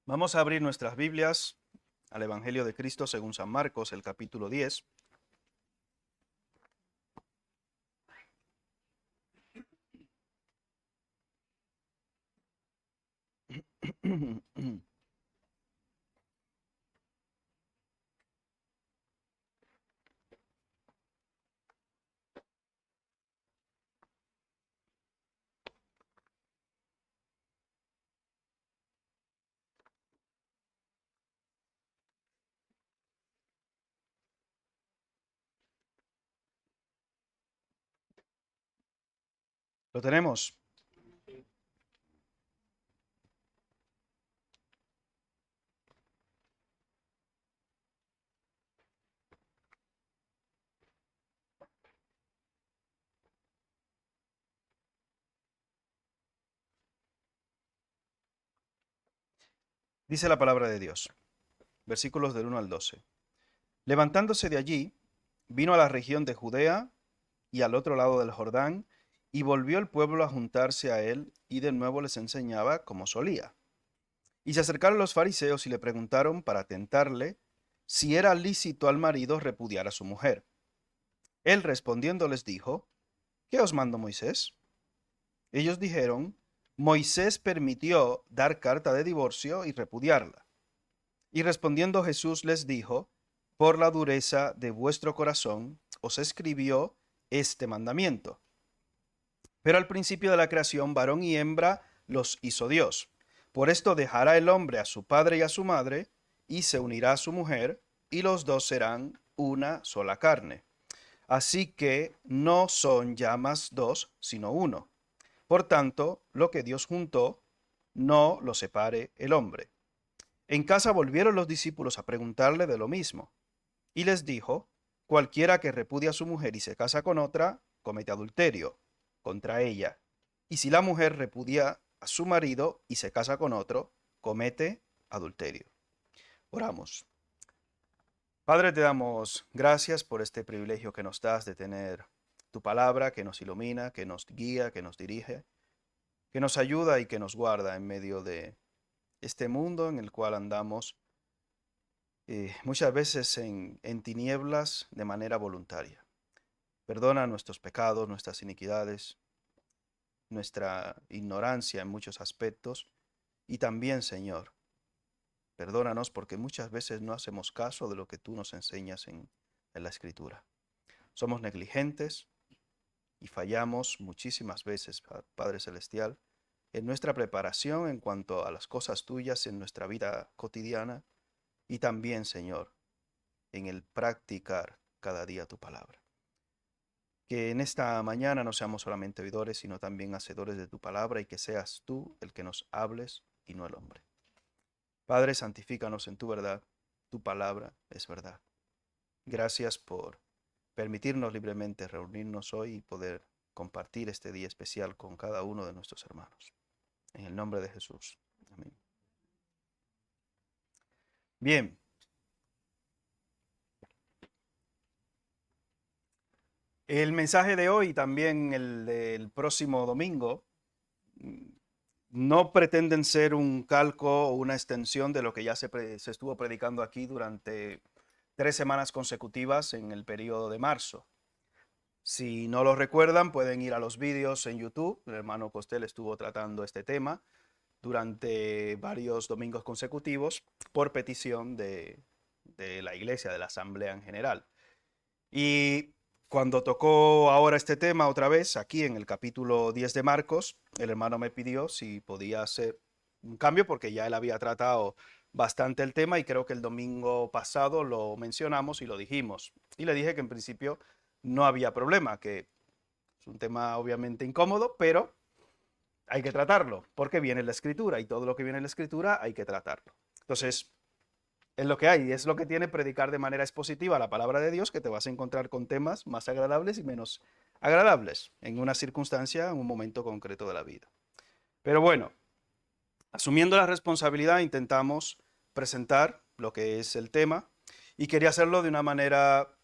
Vamos a abrir nuestras Biblias al Evangelio de Cristo según San Marcos, el capítulo 10. ¿Lo tenemos? Dice la palabra de Dios, versículos del 1 al 12. Levantándose de allí, vino a la región de Judea y al otro lado del Jordán, y volvió el pueblo a juntarse a él, y de nuevo les enseñaba como solía. Y se acercaron los fariseos y le preguntaron para tentarle si era lícito al marido repudiar a su mujer. Él respondiendo les dijo, ¿qué os mandó Moisés? Ellos dijeron, Moisés permitió dar carta de divorcio y repudiarla. Y respondiendo Jesús les dijo, por la dureza de vuestro corazón os escribió este mandamiento. Pero al principio de la creación, varón y hembra los hizo Dios. Por esto dejará el hombre a su padre y a su madre, y se unirá a su mujer, y los dos serán una sola carne. Así que no son ya más dos, sino uno. Por tanto, lo que Dios juntó, no lo separe el hombre. En casa volvieron los discípulos a preguntarle de lo mismo. Y les dijo, cualquiera que repudia a su mujer y se casa con otra, comete adulterio contra ella. Y si la mujer repudia a su marido y se casa con otro, comete adulterio. Oramos. Padre, te damos gracias por este privilegio que nos das de tener tu palabra que nos ilumina, que nos guía, que nos dirige, que nos ayuda y que nos guarda en medio de este mundo en el cual andamos muchas veces en tinieblas de manera voluntaria. Perdona nuestros pecados, nuestras iniquidades, nuestra ignorancia en muchos aspectos y también, Señor, perdónanos porque muchas veces no hacemos caso de lo que tú nos enseñas en la Escritura. Somos negligentes y fallamos muchísimas veces, Padre Celestial, en nuestra preparación en cuanto a las cosas tuyas en nuestra vida cotidiana y también, Señor, en el practicar cada día tu palabra. Que en esta mañana no seamos solamente oidores, sino también hacedores de tu palabra y que seas tú el que nos hables y no el hombre. Padre, santifícanos en tu verdad. Tu palabra es verdad. Gracias por permitirnos libremente reunirnos hoy y poder compartir este día especial con cada uno de nuestros hermanos. En el nombre de Jesús. Amén. Bien, el mensaje de hoy, también el del próximo domingo, no pretenden ser un calco o una extensión de lo que ya se estuvo predicando aquí durante 3 semanas consecutivas en el periodo de marzo. Si no lo recuerdan, pueden ir a los vídeos en YouTube. El hermano Costel estuvo tratando este tema durante varios domingos consecutivos por petición de la iglesia, de la asamblea en general. Y cuando tocó ahora este tema otra vez, aquí en el capítulo 10 de Marcos, el hermano me pidió si podía hacer un cambio porque ya él había tratado bastante el tema y creo que el domingo pasado lo mencionamos y lo dijimos. Y le dije que en principio no había problema, que es un tema obviamente incómodo, pero hay que tratarlo porque viene la escritura y todo lo que viene en la escritura hay que tratarlo. Entonces, es lo que hay, y es lo que tiene predicar de manera expositiva la palabra de Dios, que te vas a encontrar con temas más agradables y menos agradables en una circunstancia, en un momento concreto de la vida. Pero bueno, asumiendo la responsabilidad, intentamos presentar lo que es el tema y quería hacerlo de una manera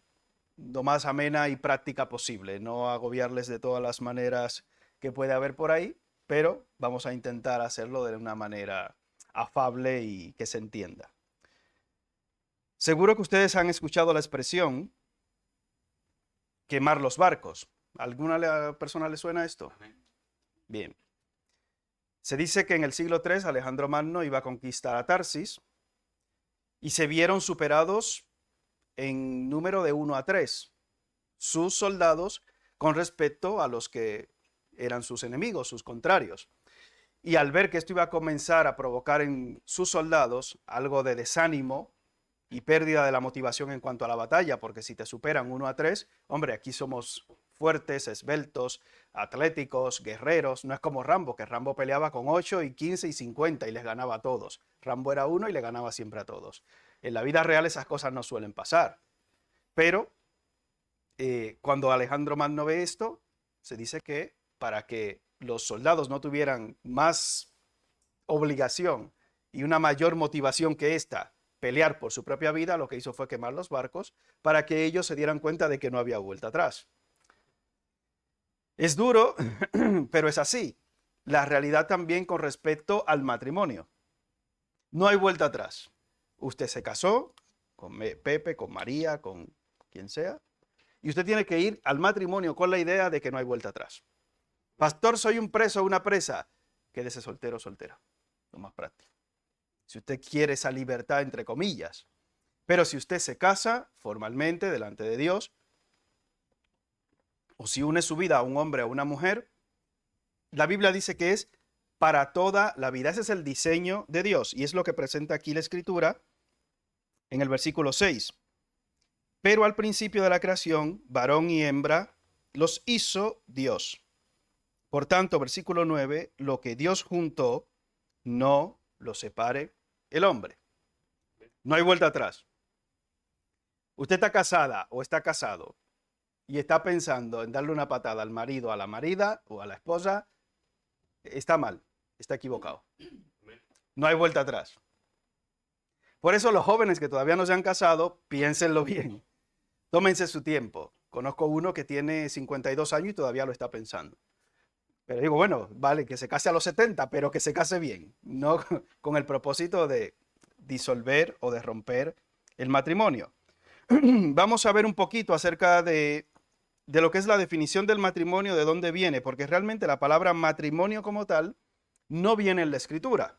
lo más amena y práctica posible, no agobiarles de todas las maneras que puede haber por ahí, pero vamos a intentar hacerlo de una manera afable y que se entienda. Seguro que ustedes han escuchado la expresión quemar los barcos. ¿A alguna persona le suena esto? Bien. Se dice que en el siglo III Alejandro Magno iba a conquistar a Tarsis y se vieron superados en número de 1 a 3 sus soldados con respecto a los que eran sus enemigos, sus contrarios. Y al ver que esto iba a comenzar a provocar en sus soldados algo de desánimo y pérdida de la motivación en cuanto a la batalla, porque si te superan 1 a 3, hombre, aquí somos fuertes, esbeltos, atléticos, guerreros, no es como Rambo, que Rambo peleaba con 8 y 15 y 50 y les ganaba a todos. Rambo era uno y le ganaba siempre a todos. En la vida real esas cosas no suelen pasar, pero cuando Alejandro Magno ve esto, se dice que para que los soldados no tuvieran más obligación y una mayor motivación que esta, pelear por su propia vida, lo que hizo fue quemar los barcos para que ellos se dieran cuenta de que no había vuelta atrás. Es duro, pero es así. La realidad también con respecto al matrimonio. No hay vuelta atrás. Usted se casó con Pepe, con María, con quien sea, y usted tiene que ir al matrimonio con la idea de que no hay vuelta atrás. Pastor, soy un preso o una presa. Quédese soltero o soltera. Lo más práctico. Si usted quiere esa libertad, entre comillas. Pero si usted se casa formalmente delante de Dios, o si une su vida a un hombre o a una mujer, la Biblia dice que es para toda la vida. Ese es el diseño de Dios y es lo que presenta aquí la Escritura en el versículo 6. Pero al principio de la creación, varón y hembra los hizo Dios. Por tanto, versículo 9, lo que Dios juntó, no lo separe el hombre. No hay vuelta atrás. Usted está casada o está casado y está pensando en darle una patada al marido, a la marida o a la esposa, está mal, está equivocado. No hay vuelta atrás. Por eso los jóvenes que todavía no se han casado, piénsenlo bien. Tómense su tiempo. Conozco uno que tiene 52 años y todavía lo está pensando. Pero digo, bueno, vale, que se case a los 70, pero que se case bien, no con el propósito de disolver o de romper el matrimonio. Vamos a ver un poquito acerca de lo que es la definición del matrimonio, de dónde viene, porque realmente la palabra matrimonio como tal no viene en la Escritura.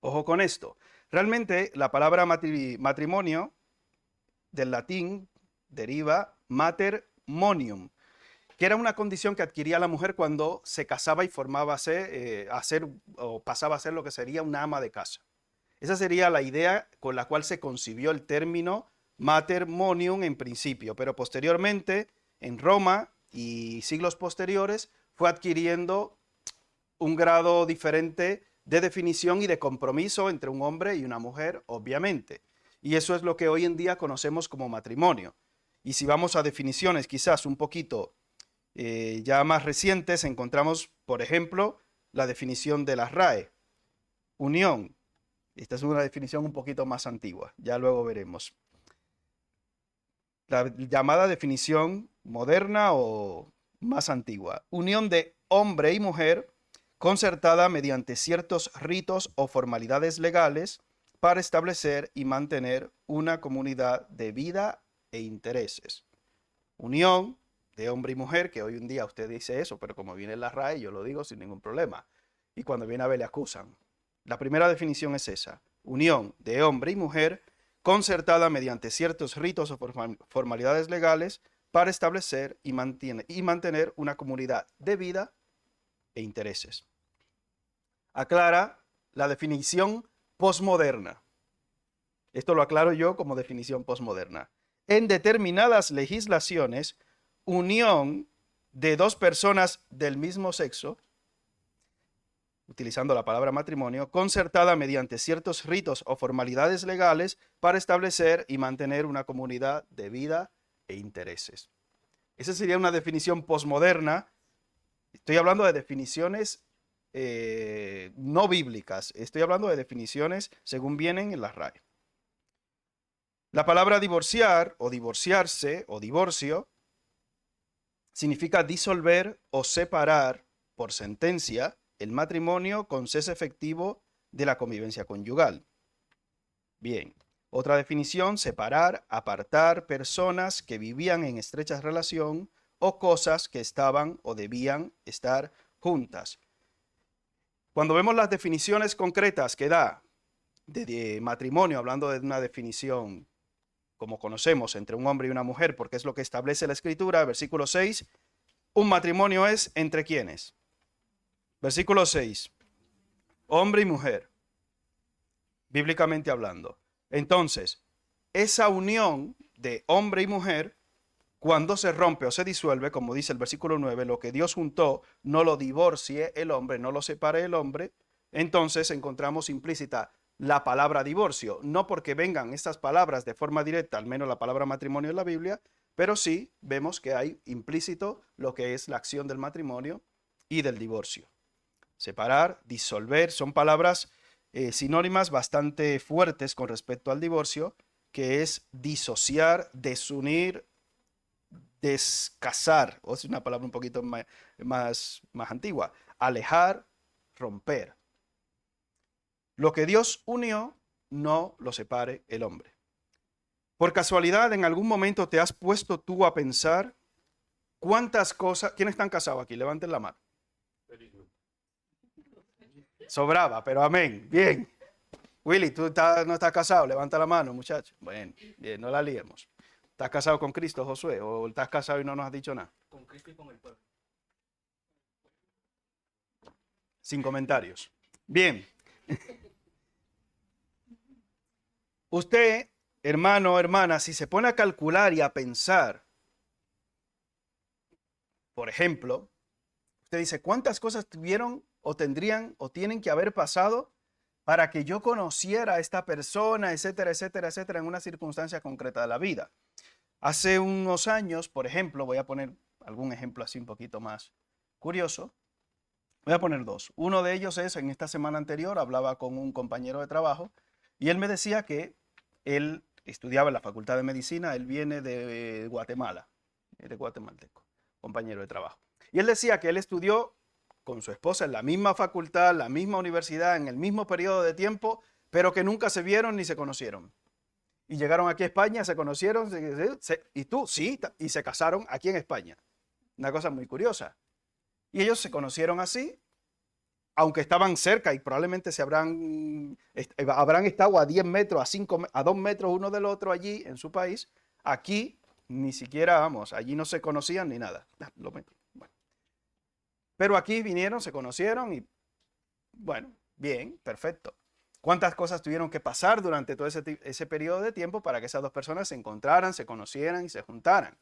Ojo con esto. Realmente la palabra matrimonio del latín deriva mater monium, que era una condición que adquiría la mujer cuando se casaba y pasaba a ser lo que sería una ama de casa. Esa sería la idea con la cual se concibió el término matrimonium en principio, pero posteriormente en Roma y siglos posteriores fue adquiriendo un grado diferente de definición y de compromiso entre un hombre y una mujer, obviamente. Y eso es lo que hoy en día conocemos como matrimonio. Y si vamos a definiciones quizás un poquito ya más recientes, encontramos, por ejemplo, la definición de la RAE. Unión. Esta es una definición un poquito más antigua, ya luego veremos. La llamada definición moderna o más antigua. Unión de hombre y mujer concertada mediante ciertos ritos o formalidades legales para establecer y mantener una comunidad de vida e intereses. Unión de hombre y mujer, que hoy en día usted dice eso, pero como viene la RAE, yo lo digo sin ningún problema. Y cuando viene a ver le acusan. La primera definición es esa. Unión de hombre y mujer concertada mediante ciertos ritos o formalidades legales para establecer y mantener una comunidad de vida e intereses. Aclara la definición posmoderna. Esto lo aclaro yo como definición posmoderna. En determinadas legislaciones, unión de dos personas del mismo sexo, utilizando la palabra matrimonio, concertada mediante ciertos ritos o formalidades legales para establecer y mantener una comunidad de vida e intereses. Esa sería una definición posmoderna. Estoy hablando de definiciones no bíblicas. Estoy hablando de definiciones según vienen en la RAE. La palabra divorciar o divorciarse o divorcio significa disolver o separar por sentencia el matrimonio con cese efectivo de la convivencia conyugal. Bien. Otra definición, separar, apartar personas que vivían en estrecha relación o cosas que estaban o debían estar juntas. Cuando vemos las definiciones concretas que da de matrimonio, hablando de una definición como conocemos entre un hombre y una mujer, porque es lo que establece la Escritura, versículo 6, un matrimonio es entre quienes. Versículo 6, hombre y mujer, bíblicamente hablando. Entonces, esa unión de hombre y mujer, cuando se rompe o se disuelve, como dice el versículo 9, lo que Dios juntó, no lo divorcie el hombre, no lo separe el hombre, entonces encontramos implícita la palabra divorcio, no porque vengan estas palabras de forma directa, al menos la palabra matrimonio en la Biblia, pero sí vemos que hay implícito lo que es la acción del matrimonio y del divorcio. Separar, disolver, son palabras sinónimas bastante fuertes con respecto al divorcio, que es disociar, desunir, descasar, o es una palabra un poquito más antigua, alejar, romper. Lo que Dios unió, no lo separe el hombre. Por casualidad, en algún momento te has puesto tú a pensar cuántas cosas... ¿Quiénes están casados aquí? Levanten la mano. Sobraba, pero amén. Bien. Willy, ¿tú no estás casado? Levanta la mano, muchacho. Bueno, bien, no la liemos. ¿Estás casado con Cristo, Josué? ¿O estás casado y no nos has dicho nada? Con Cristo y con el pueblo. Sin comentarios. Bien. Usted, hermano o hermana, si se pone a calcular y a pensar, por ejemplo, usted dice, ¿cuántas cosas tuvieron o tendrían o tienen que haber pasado para que yo conociera a esta persona, etcétera, etcétera, etcétera, en una circunstancia concreta de la vida? Hace unos años, por ejemplo, voy a poner algún ejemplo así un poquito más curioso. Voy a poner dos. Uno de ellos es, en esta semana anterior, hablaba con un compañero de trabajo y él me decía que él estudiaba en la Facultad de Medicina, él viene de Guatemala, de guatemalteco, compañero de trabajo. Y él decía que él estudió con su esposa en la misma facultad, la misma universidad, en el mismo periodo de tiempo, pero que nunca se vieron ni se conocieron. Y llegaron aquí a España, se conocieron, y tú, sí, y se casaron aquí en España. Una cosa muy curiosa. Y ellos se conocieron así, aunque estaban cerca y probablemente habrán estado a 10 metros, a 2 metros uno del otro allí en su país. Aquí ni siquiera, vamos, allí no se conocían ni nada. Bueno. Pero aquí vinieron, se conocieron y, bueno, bien, perfecto. ¿Cuántas cosas tuvieron que pasar durante todo ese periodo de tiempo para que esas dos personas se encontraran, se conocieran y se juntaran?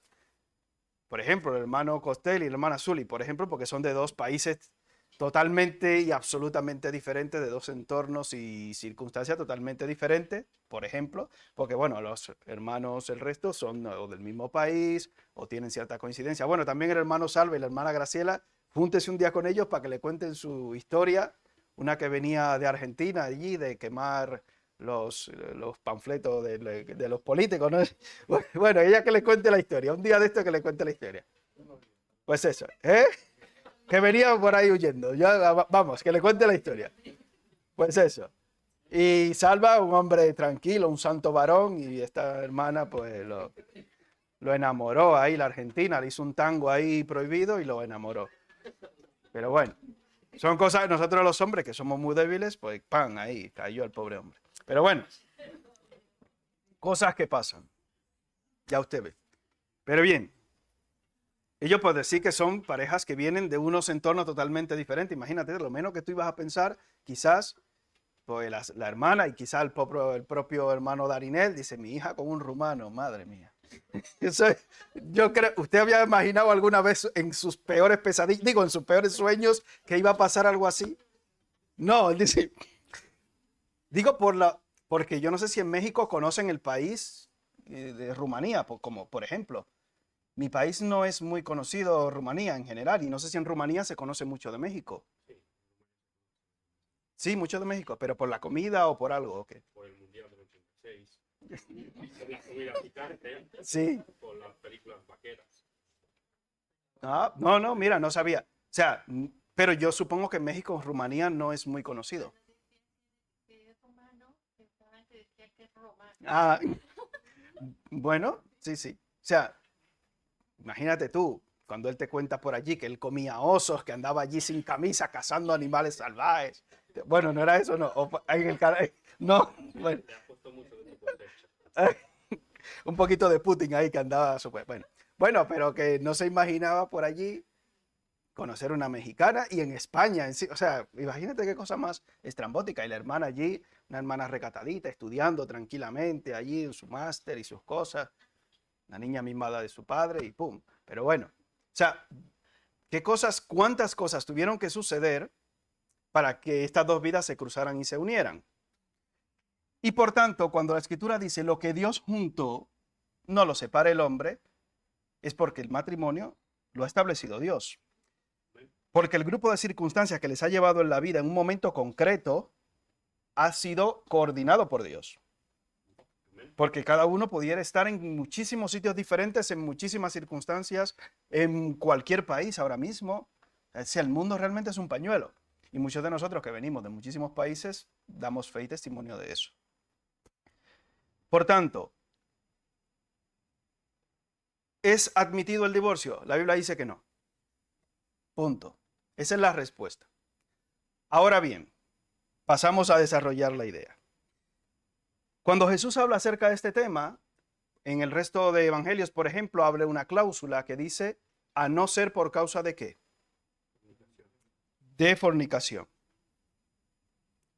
Por ejemplo, el hermano Costel y la hermana Zully, por ejemplo, porque son de dos países totalmente y absolutamente diferentes, de dos entornos y circunstancias totalmente diferentes, por ejemplo, porque bueno, los hermanos, el resto son o del mismo país o tienen cierta coincidencia. Bueno, también el hermano Salve y la hermana Graciela, júntese un día con ellos para que le cuenten su historia, una que venía de Argentina allí, de quemar los panfletos de los políticos, ¿no? Bueno, ella que le cuente la historia, un día de esto que le cuente la historia. Pues eso, ¿eh? Que venía por ahí huyendo. Vamos, que le cuente la historia. Pues eso. Y Salva, un hombre tranquilo, un santo varón, y esta hermana pues lo enamoró ahí, la Argentina, le hizo un tango ahí prohibido y lo enamoró. Pero bueno, son cosas, nosotros los hombres que somos muy débiles, pues ¡pam! Ahí cayó el pobre hombre. Pero bueno, cosas que pasan. Ya usted ve. Pero bien, ellos pueden decir que son parejas que vienen de unos entornos totalmente diferentes. Imagínate, lo menos que tú ibas a pensar, quizás pues la hermana y quizás el propio hermano Darinel dice, mi hija con un rumano, madre mía. Yo creo, ¿usted había imaginado alguna vez en sus peores pesadillas, digo, en sus peores sueños, que iba a pasar algo así? No, él dice, digo porque yo no sé si en México conocen el país de Rumanía, como por ejemplo. Mi país no es muy conocido, Rumanía en general, y no sé si en Rumanía se conoce mucho de México. Sí, mucho de México, pero por la comida o por algo, ¿ok? Por el Mundial del 86. Por la comida picante. Sí. Por las películas vaqueras. Ah, no, mira, no sabía. O sea, pero yo supongo que en México, Rumanía no es muy conocido. Ah, bueno, sí, sí. O sea, imagínate tú, cuando él te cuenta por allí que él comía osos, que andaba allí sin camisa cazando animales salvajes. Bueno, no era eso, no. En el no, bueno, Le ha puesto mucho de tu cosecha. un poquito de Putin ahí que andaba súper. Bueno, bueno, pero que no se imaginaba por allí conocer una mexicana y en España. O sea, imagínate qué cosa más estrambótica. Y la hermana allí, una hermana recatadita, estudiando tranquilamente allí en su máster y sus cosas. La niña mimada de su padre y pum. Pero bueno, o sea, ¿qué cosas, cuántas cosas tuvieron que suceder para que estas dos vidas se cruzaran y se unieran? Y por tanto, cuando la escritura dice lo que Dios juntó, no lo separe el hombre, es porque el matrimonio lo ha establecido Dios. Porque el grupo de circunstancias que les ha llevado en la vida en un momento concreto ha sido coordinado por Dios. Porque cada uno pudiera estar en muchísimos sitios diferentes, en muchísimas circunstancias, en cualquier país ahora mismo. Si el mundo realmente es un pañuelo. Y muchos de nosotros que venimos de muchísimos países damos fe y testimonio de eso. Por tanto, ¿es admitido el divorcio? La Biblia dice que no. Punto. Esa es la respuesta. Ahora bien, pasamos a desarrollar la idea. Cuando Jesús habla acerca de este tema, en el resto de evangelios, por ejemplo, habla una cláusula que dice, a no ser por causa de qué? De fornicación.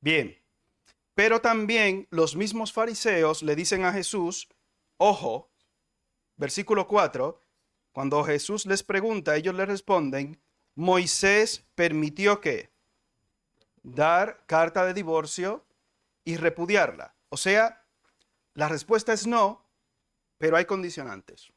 Bien, pero también los mismos fariseos le dicen a Jesús, ojo, versículo 4, cuando Jesús les pregunta, ellos le responden, Moisés permitió que dar carta de divorcio y repudiarla. O sea, la respuesta es no, pero hay condicionantes.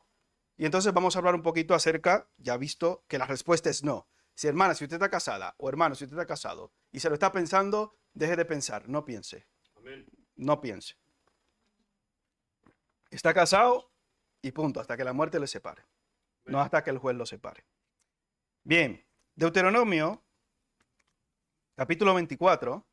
Y entonces vamos a hablar un poquito acerca, ya visto que la respuesta es no. Si hermana, si usted está casada, o hermano, si usted está casado, y se lo está pensando, deje de pensar, no piense. Amén. No piense. Está casado y punto, hasta que la muerte le separe. No hasta que el juez lo separe. Bien, Deuteronomio, capítulo 24.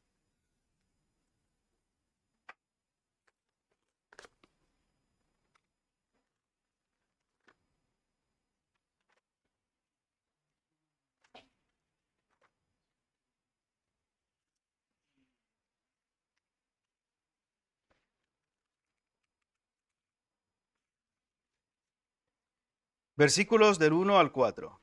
Versículos del 1 al 4.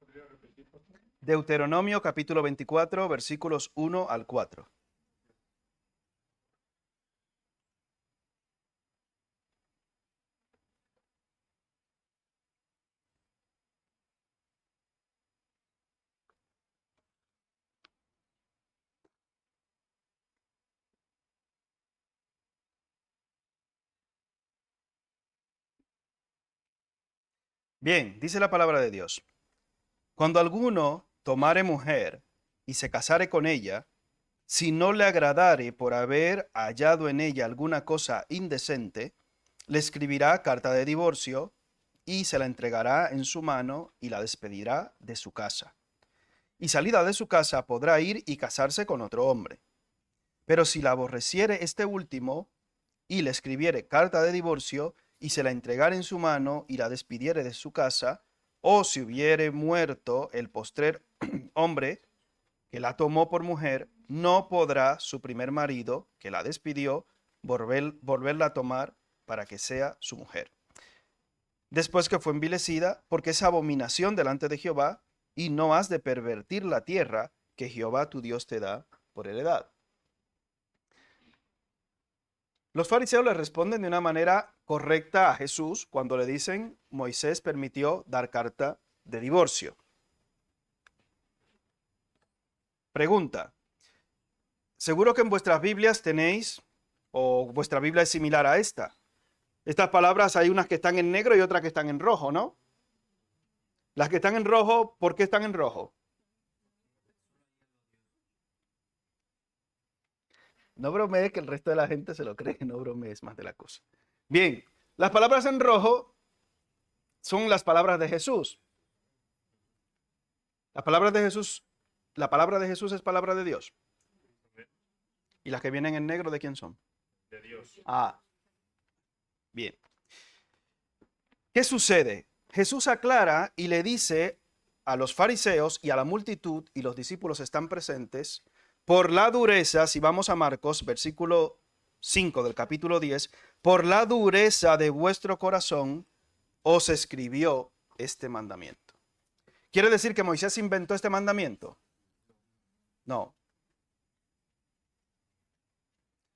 ¿Podría repetir, por favor? Deuteronomio capítulo 24, versículos 1 al 4. Bien, dice la palabra de Dios. Cuando alguno tomare mujer y se casare con ella, si no le agradare por haber hallado en ella alguna cosa indecente, le escribirá carta de divorcio y se la entregará en su mano y la despedirá de su casa. Y salida de su casa podrá ir y casarse con otro hombre. Pero si la aborreciere este último y le escribiere carta de divorcio y se la entregare en su mano y la despidiere de su casa, o si hubiere muerto el postrer hombre que la tomó por mujer, no podrá su primer marido, que la despidió, volverla a tomar para que sea su mujer. Después que fue envilecida, porque es abominación delante de Jehová, y no has de pervertir la tierra que Jehová tu Dios te da por heredad. Los fariseos le responden de una manera correcta a Jesús cuando le dicen, Moisés permitió dar carta de divorcio. Pregunta, seguro que en vuestras Biblias tenéis, o vuestra Biblia es similar a esta. Estas palabras hay unas que están en negro y otras que están en rojo, ¿no? Las que están en rojo, ¿por qué están en rojo? No bromees que el resto de la gente se lo cree, no bromees más de la cosa. Bien, las palabras en rojo son las palabras de Jesús. Las palabras de Jesús, la palabra de Jesús es palabra de Dios. ¿Y las que vienen en negro de quién son? De Dios. Ah, bien. ¿Qué sucede? Jesús aclara y le dice a los fariseos y a la multitud, y los discípulos están presentes, por la dureza, si vamos a Marcos, versículo 5 del capítulo 10, por la dureza de vuestro corazón os escribió este mandamiento. ¿Quiere decir que Moisés inventó este mandamiento? No.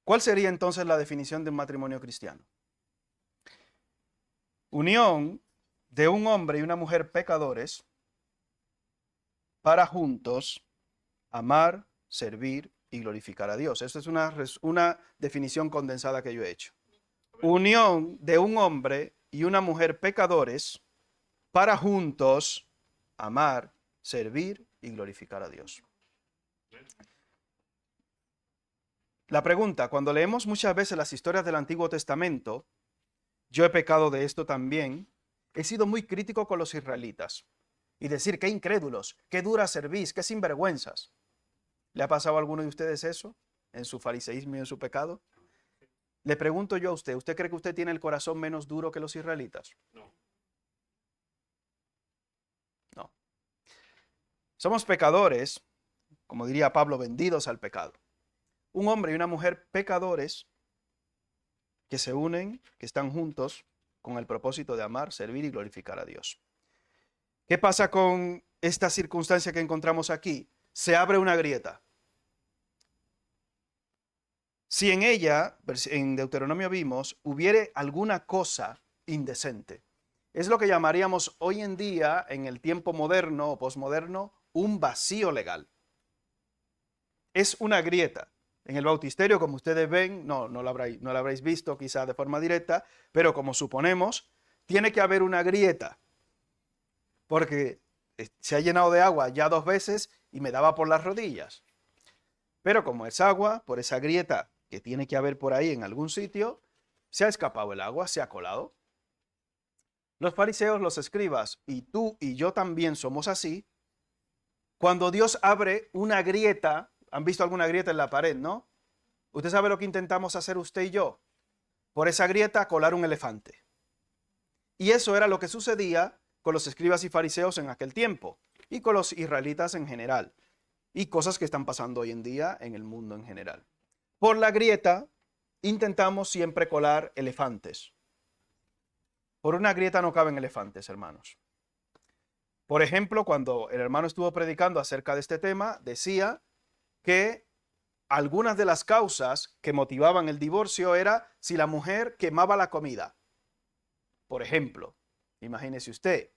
¿Cuál sería entonces la definición de un matrimonio cristiano? Unión de un hombre y una mujer pecadores para juntos amar, servir y glorificar a Dios. Esta es una definición condensada que yo he hecho. Unión de un hombre y una mujer pecadores para juntos amar, servir y glorificar a Dios. La pregunta, cuando leemos muchas veces las historias del Antiguo Testamento, yo he pecado de esto también, he sido muy crítico con los israelitas y decir qué incrédulos, qué dura servís, qué sinvergüenzas. ¿Le ha pasado a alguno de ustedes eso en su fariseísmo y en su pecado? Le pregunto yo a usted, ¿usted cree que usted tiene el corazón menos duro que los israelitas? No. No. Somos pecadores, como diría Pablo, vendidos al pecado. Un hombre y una mujer pecadores que se unen, que están juntos con el propósito de amar, servir y glorificar a Dios. ¿Qué pasa con esta circunstancia que encontramos aquí? Se abre una grieta. Si en ella, en Deuteronomio vimos, hubiere alguna cosa indecente, es lo que llamaríamos hoy en día, en el tiempo moderno o posmoderno, un vacío legal. Es una grieta. En el bautisterio, como ustedes ven, no lo habréis visto quizá de forma directa, pero como suponemos, tiene que haber una grieta. Porque se ha llenado de agua ya 2 veces y me daba por las rodillas. Pero como es agua, por esa grieta que tiene que haber por ahí en algún sitio, se ha escapado el agua, se ha colado. Los fariseos, los escribas, y tú y yo también somos así. Cuando Dios abre una grieta, ¿han visto alguna grieta en la pared, no? Usted sabe lo que intentamos hacer usted y yo. Por esa grieta colar un elefante. Y eso era lo que sucedía con los escribas y fariseos en aquel tiempo y con los israelitas en general y cosas que están pasando hoy en día en el mundo en general. Por la grieta intentamos siempre colar elefantes. Por una grieta no caben elefantes, hermanos. Por ejemplo, cuando el hermano estuvo predicando acerca de este tema, decía que algunas de las causas que motivaban el divorcio era si la mujer quemaba la comida. Por ejemplo, imagínese usted.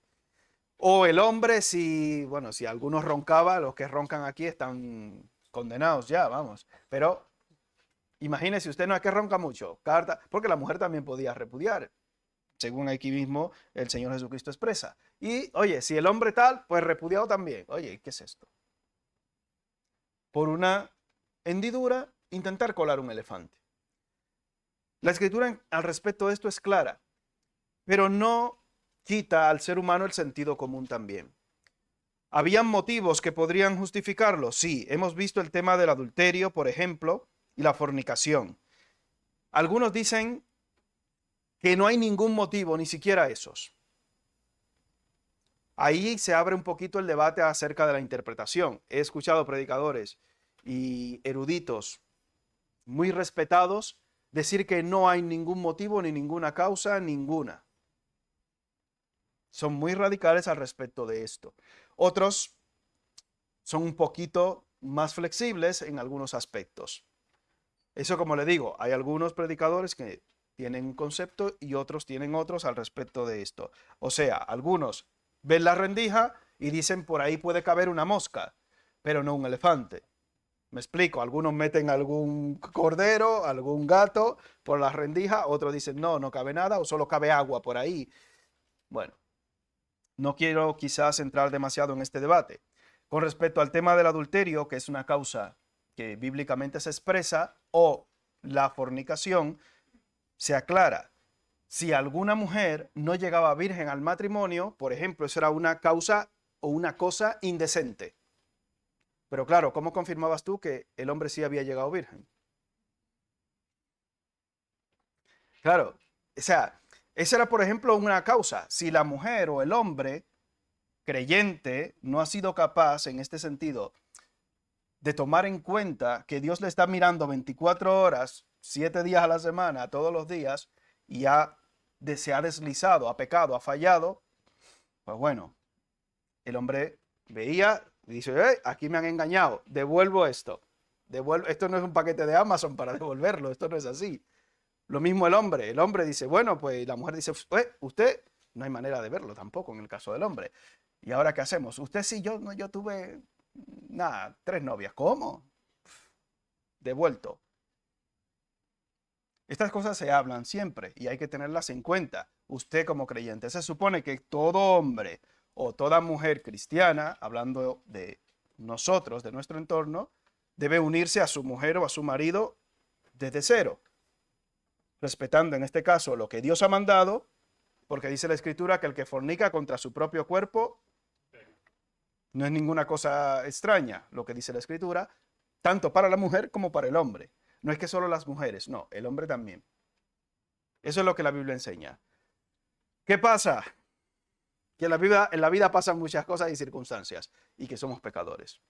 O el hombre, si algunos roncaban, los que roncan aquí están condenados ya, vamos. Pero imagínese usted, no es que ronca mucho, porque la mujer también podía repudiar, según aquí mismo el Señor Jesucristo expresa. Y, oye, si el hombre tal, pues repudiado también. Oye, ¿qué es esto? Por una hendidura, intentar colar un elefante. La escritura al respecto de esto es clara, pero no quita al ser humano el sentido común también. ¿Habían motivos que podrían justificarlo? Sí, hemos visto el tema del adulterio, por ejemplo, y la fornicación. Algunos dicen que no hay ningún motivo, ni siquiera esos. Ahí se abre un poquito el debate acerca de la interpretación. He escuchado predicadores y eruditos muy respetados decir que no hay ningún motivo ni ninguna causa, ninguna. Son muy radicales al respecto de esto. Otros son un poquito más flexibles en algunos aspectos. Eso, como le digo, hay algunos predicadores que tienen un concepto y otros tienen otros al respecto de esto. O sea, algunos ven la rendija y dicen por ahí puede caber una mosca, pero no un elefante. Me explico, algunos meten algún cordero, algún gato por la rendija, otros dicen no cabe nada o solo cabe agua por ahí. Bueno, no quiero quizás entrar demasiado en este debate. Con respecto al tema del adulterio, que es una causa que bíblicamente se expresa, o la fornicación, se aclara. Si alguna mujer no llegaba virgen al matrimonio, por ejemplo, eso era una causa o una cosa indecente. Pero claro, ¿cómo confirmabas tú que el hombre sí había llegado virgen? Claro, o sea, esa era, por ejemplo, una causa. Si la mujer o el hombre creyente no ha sido capaz, en este sentido, de tomar en cuenta que Dios le está mirando 24 horas, 7 días a la semana, todos los días, y se ha deslizado, ha pecado, ha fallado, pues bueno, el hombre veía y dice, aquí me han engañado, devuelvo esto. Esto no es un paquete de Amazon para devolverlo, esto no es así. Lo mismo el hombre dice, bueno, pues la mujer dice, usted, no hay manera de verlo tampoco en el caso del hombre. ¿Y ahora qué hacemos? Usted sí, yo no, yo tuve, nada, 3 novias. ¿Cómo? Devuelto. Estas cosas se hablan siempre y hay que tenerlas en cuenta. Usted como creyente, se supone que todo hombre o toda mujer cristiana, hablando de nosotros, de nuestro entorno, debe unirse a su mujer o a su marido desde cero, respetando en este caso lo que Dios ha mandado, porque dice la Escritura que el que fornica contra su propio cuerpo no es ninguna cosa extraña lo que dice la Escritura, tanto para la mujer como para el hombre. No es que solo las mujeres, no, el hombre también. Eso es lo que la Biblia enseña. ¿Qué pasa? Que en la vida pasan muchas cosas y circunstancias y que somos pecadores.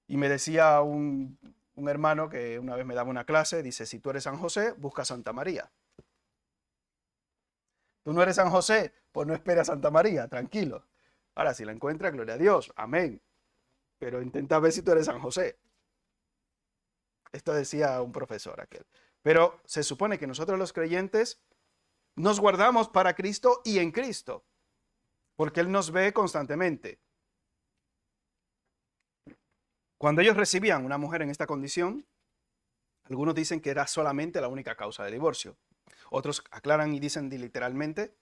Y me decía un hermano que una vez me daba una clase, dice, si tú eres San José, busca a Santa María. Tú no eres San José, pues no esperes a Santa María, tranquilo. Ahora, si la encuentras, gloria a Dios, amén. Pero intenta ver si tú eres San José. Esto decía un profesor aquel. Pero se supone que nosotros los creyentes nos guardamos para Cristo y en Cristo, porque Él nos ve constantemente. Cuando ellos recibían una mujer en esta condición, algunos dicen que era solamente la única causa de divorcio. Otros aclaran y dicen literalmente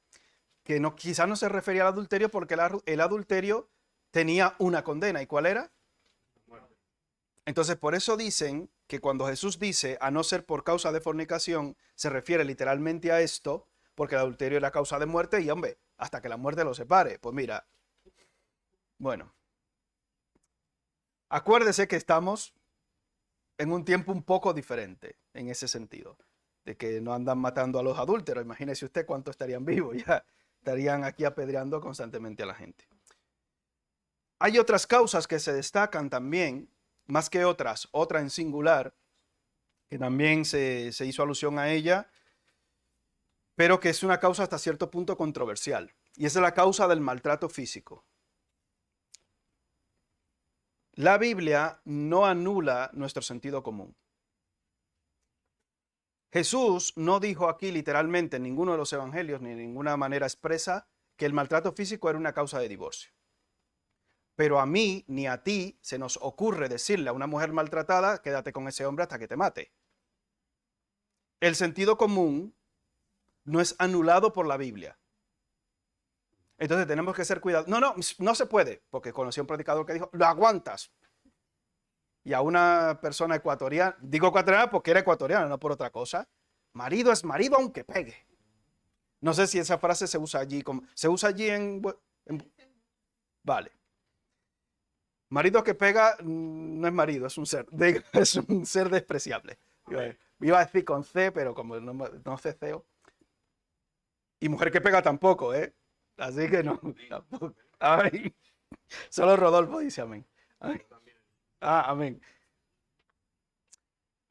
que no, quizás no se refería al adulterio porque el adulterio tenía una condena. ¿Y cuál era? Entonces, por eso dicen que cuando Jesús dice a no ser por causa de fornicación, se refiere literalmente a esto, porque el adulterio es la causa de muerte y, hombre, hasta que la muerte lo separe. Pues mira, bueno, acuérdese que estamos en un tiempo un poco diferente en ese sentido, de que no andan matando a los adúlteros. Imagínese usted cuántos estarían vivos, ya estarían aquí apedreando constantemente a la gente. Hay otras causas que se destacan también, más que otras, otra en singular, que también se hizo alusión a ella, pero que es una causa hasta cierto punto controversial, y es la causa del maltrato físico. La Biblia no anula nuestro sentido común. Jesús no dijo aquí literalmente en ninguno de los evangelios ni de ninguna manera expresa que el maltrato físico era una causa de divorcio. Pero a mí ni a ti se nos ocurre decirle a una mujer maltratada, quédate con ese hombre hasta que te mate. El sentido común no es anulado por la Biblia. Entonces tenemos que ser cuidadosos. No se puede, porque conocí a un predicador que dijo, lo aguantas. Y a una persona ecuatoriana, digo ecuatoriana porque era ecuatoriana, no por otra cosa, marido es marido aunque pegue. No sé si esa frase se usa allí, se usa allí vale. Marido que pega no es marido, es un ser, es un ser despreciable. Iba a decir con C, pero como no sé CEO. Y mujer que pega tampoco, ¿eh? Así que no, tampoco. Amén. Solo Rodolfo dice amén. Amén. Amén.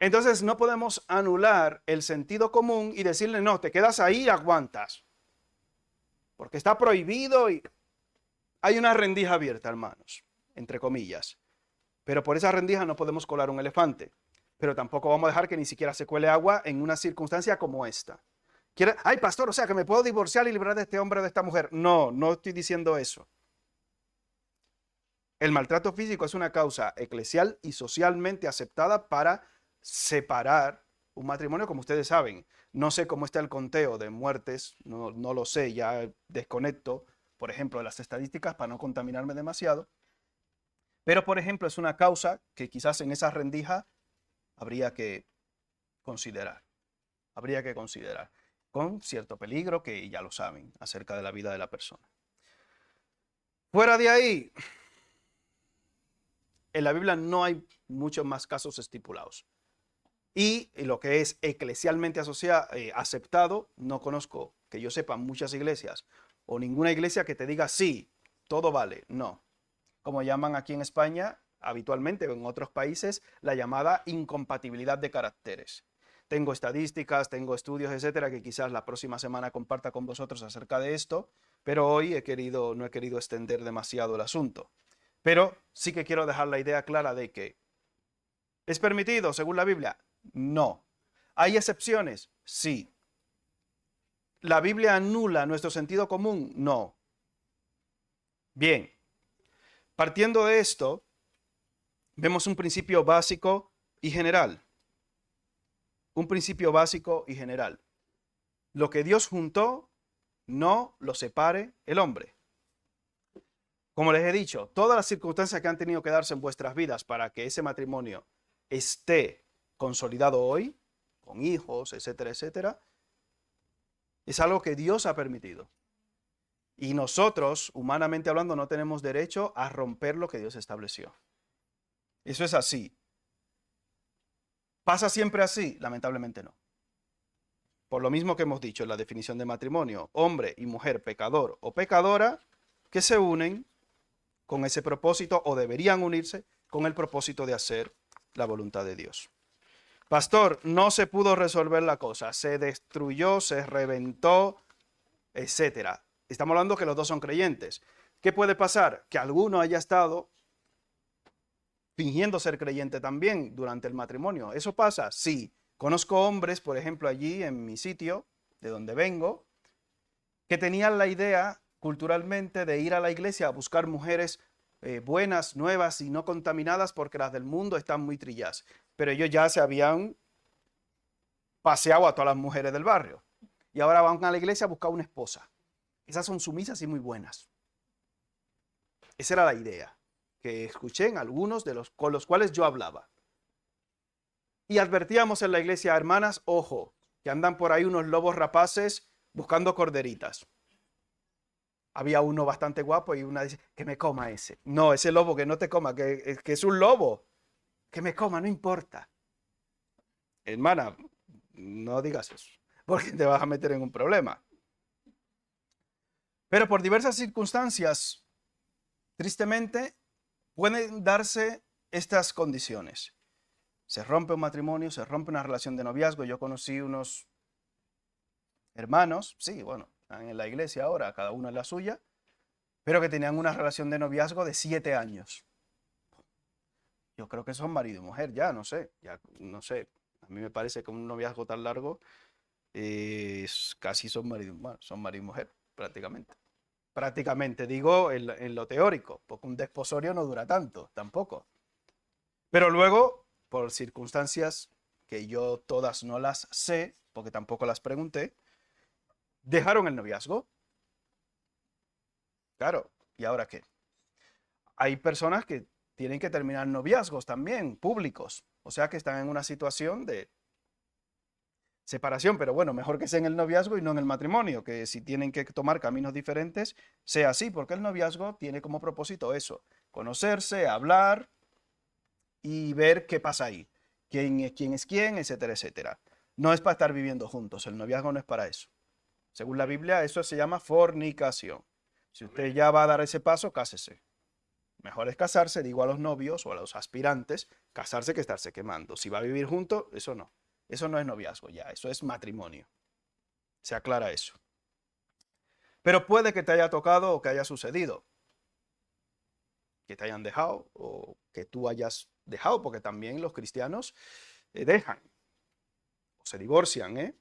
Entonces no podemos anular el sentido común y decirle, no, te quedas ahí y aguantas. Porque está prohibido y hay una rendija abierta, hermanos, entre comillas. Pero por esa rendija no podemos colar un elefante. Pero tampoco vamos a dejar que ni siquiera se cuele agua en una circunstancia como esta. Ay, pastor, o sea, que me puedo divorciar y librar de este hombre o de esta mujer. No, no estoy diciendo eso. El maltrato físico es una causa eclesial y socialmente aceptada para separar un matrimonio, como ustedes saben. No sé cómo está el conteo de muertes, no lo sé, ya desconecto, por ejemplo, de las estadísticas para no contaminarme demasiado. Pero, por ejemplo, es una causa que quizás en esa rendija habría que considerar. Habría que considerar, con cierto peligro que ya lo saben, acerca de la vida de la persona. Fuera de ahí, en la Biblia no hay muchos más casos estipulados. Y lo que es eclesialmente aceptado, no conozco, que yo sepa, muchas iglesias o ninguna iglesia que te diga sí, todo vale. No. Como llaman aquí en España, habitualmente o en otros países, la llamada incompatibilidad de caracteres. Tengo estadísticas, tengo estudios, etcétera, que quizás la próxima semana comparta con vosotros acerca de esto, pero hoy no he querido extender demasiado el asunto. Pero sí que quiero dejar la idea clara de que ¿es permitido según la Biblia? No. ¿Hay excepciones? Sí. ¿La Biblia anula nuestro sentido común? No. Bien. Partiendo de esto, vemos un principio básico y general. Un principio básico y general. Lo que Dios juntó, no lo separe el hombre. Como les he dicho, todas las circunstancias que han tenido que darse en vuestras vidas para que ese matrimonio esté consolidado hoy, con hijos, etcétera, etcétera, es algo que Dios ha permitido. Y nosotros, humanamente hablando, no tenemos derecho a romper lo que Dios estableció. Eso es así. ¿Pasa siempre así? Lamentablemente no. Por lo mismo que hemos dicho en la definición de matrimonio, hombre y mujer, pecador o pecadora, que se unen con ese propósito o deberían unirse con el propósito de hacer la voluntad de Dios. Pastor, no se pudo resolver la cosa, se destruyó, se reventó, etcétera. Estamos hablando que los dos son creyentes. ¿Qué puede pasar? Que alguno haya estado fingiendo ser creyente también durante el matrimonio. ¿Eso pasa? Sí. Conozco hombres, por ejemplo, allí en mi sitio, de donde vengo, que tenían la idea culturalmente de ir a la iglesia a buscar mujeres buenas, nuevas y no contaminadas porque las del mundo están muy trilladas. Pero ellos ya se habían paseado a todas las mujeres del barrio. Y ahora van a la iglesia a buscar una esposa. Esas son sumisas y muy buenas. Esa era la idea que escuché en algunos de los con los cuales yo hablaba. Y advertíamos en la iglesia, hermanas, ojo, que andan por ahí unos lobos rapaces buscando corderitas. Había uno bastante guapo y una dice, que me coma ese. No, ese lobo que no te coma, que es un lobo. Que me coma, no importa. Hermana, no digas eso, porque te vas a meter en un problema. Pero por diversas circunstancias, tristemente, pueden darse estas condiciones. Se rompe un matrimonio, se rompe una relación de noviazgo. Yo conocí unos hermanos, sí, bueno, están en la iglesia ahora, cada uno en la suya, pero que tenían una relación de noviazgo de 7 años. Yo creo que son marido y mujer, ya no sé. A mí me parece que un noviazgo tan largo casi son marido y mujer, prácticamente. Prácticamente, digo en lo teórico, porque un desposorio no dura tanto, tampoco. Pero luego, por circunstancias que yo todas no las sé, porque tampoco las pregunté, dejaron el noviazgo. Claro, ¿y ahora qué? Hay personas que tienen que terminar noviazgos también, públicos. O sea que están en una situación de separación, pero bueno, mejor que sea en el noviazgo y no en el matrimonio, que si tienen que tomar caminos diferentes, sea así, porque el noviazgo tiene como propósito eso, conocerse, hablar y ver qué pasa ahí, quién es quién, etcétera, etcétera. No es para estar viviendo juntos, el noviazgo no es para eso. Según la Biblia, eso se llama fornicación. Si usted ya va a dar ese paso, cásese. Mejor es casarse, digo a los novios o a los aspirantes, casarse que estarse quemando. Si va a vivir juntos, eso no. Eso no es noviazgo ya, eso es matrimonio. Se aclara eso. Pero puede que te haya tocado o que haya sucedido. Que te hayan dejado o que tú hayas dejado, porque también los cristianos dejan o se divorcian.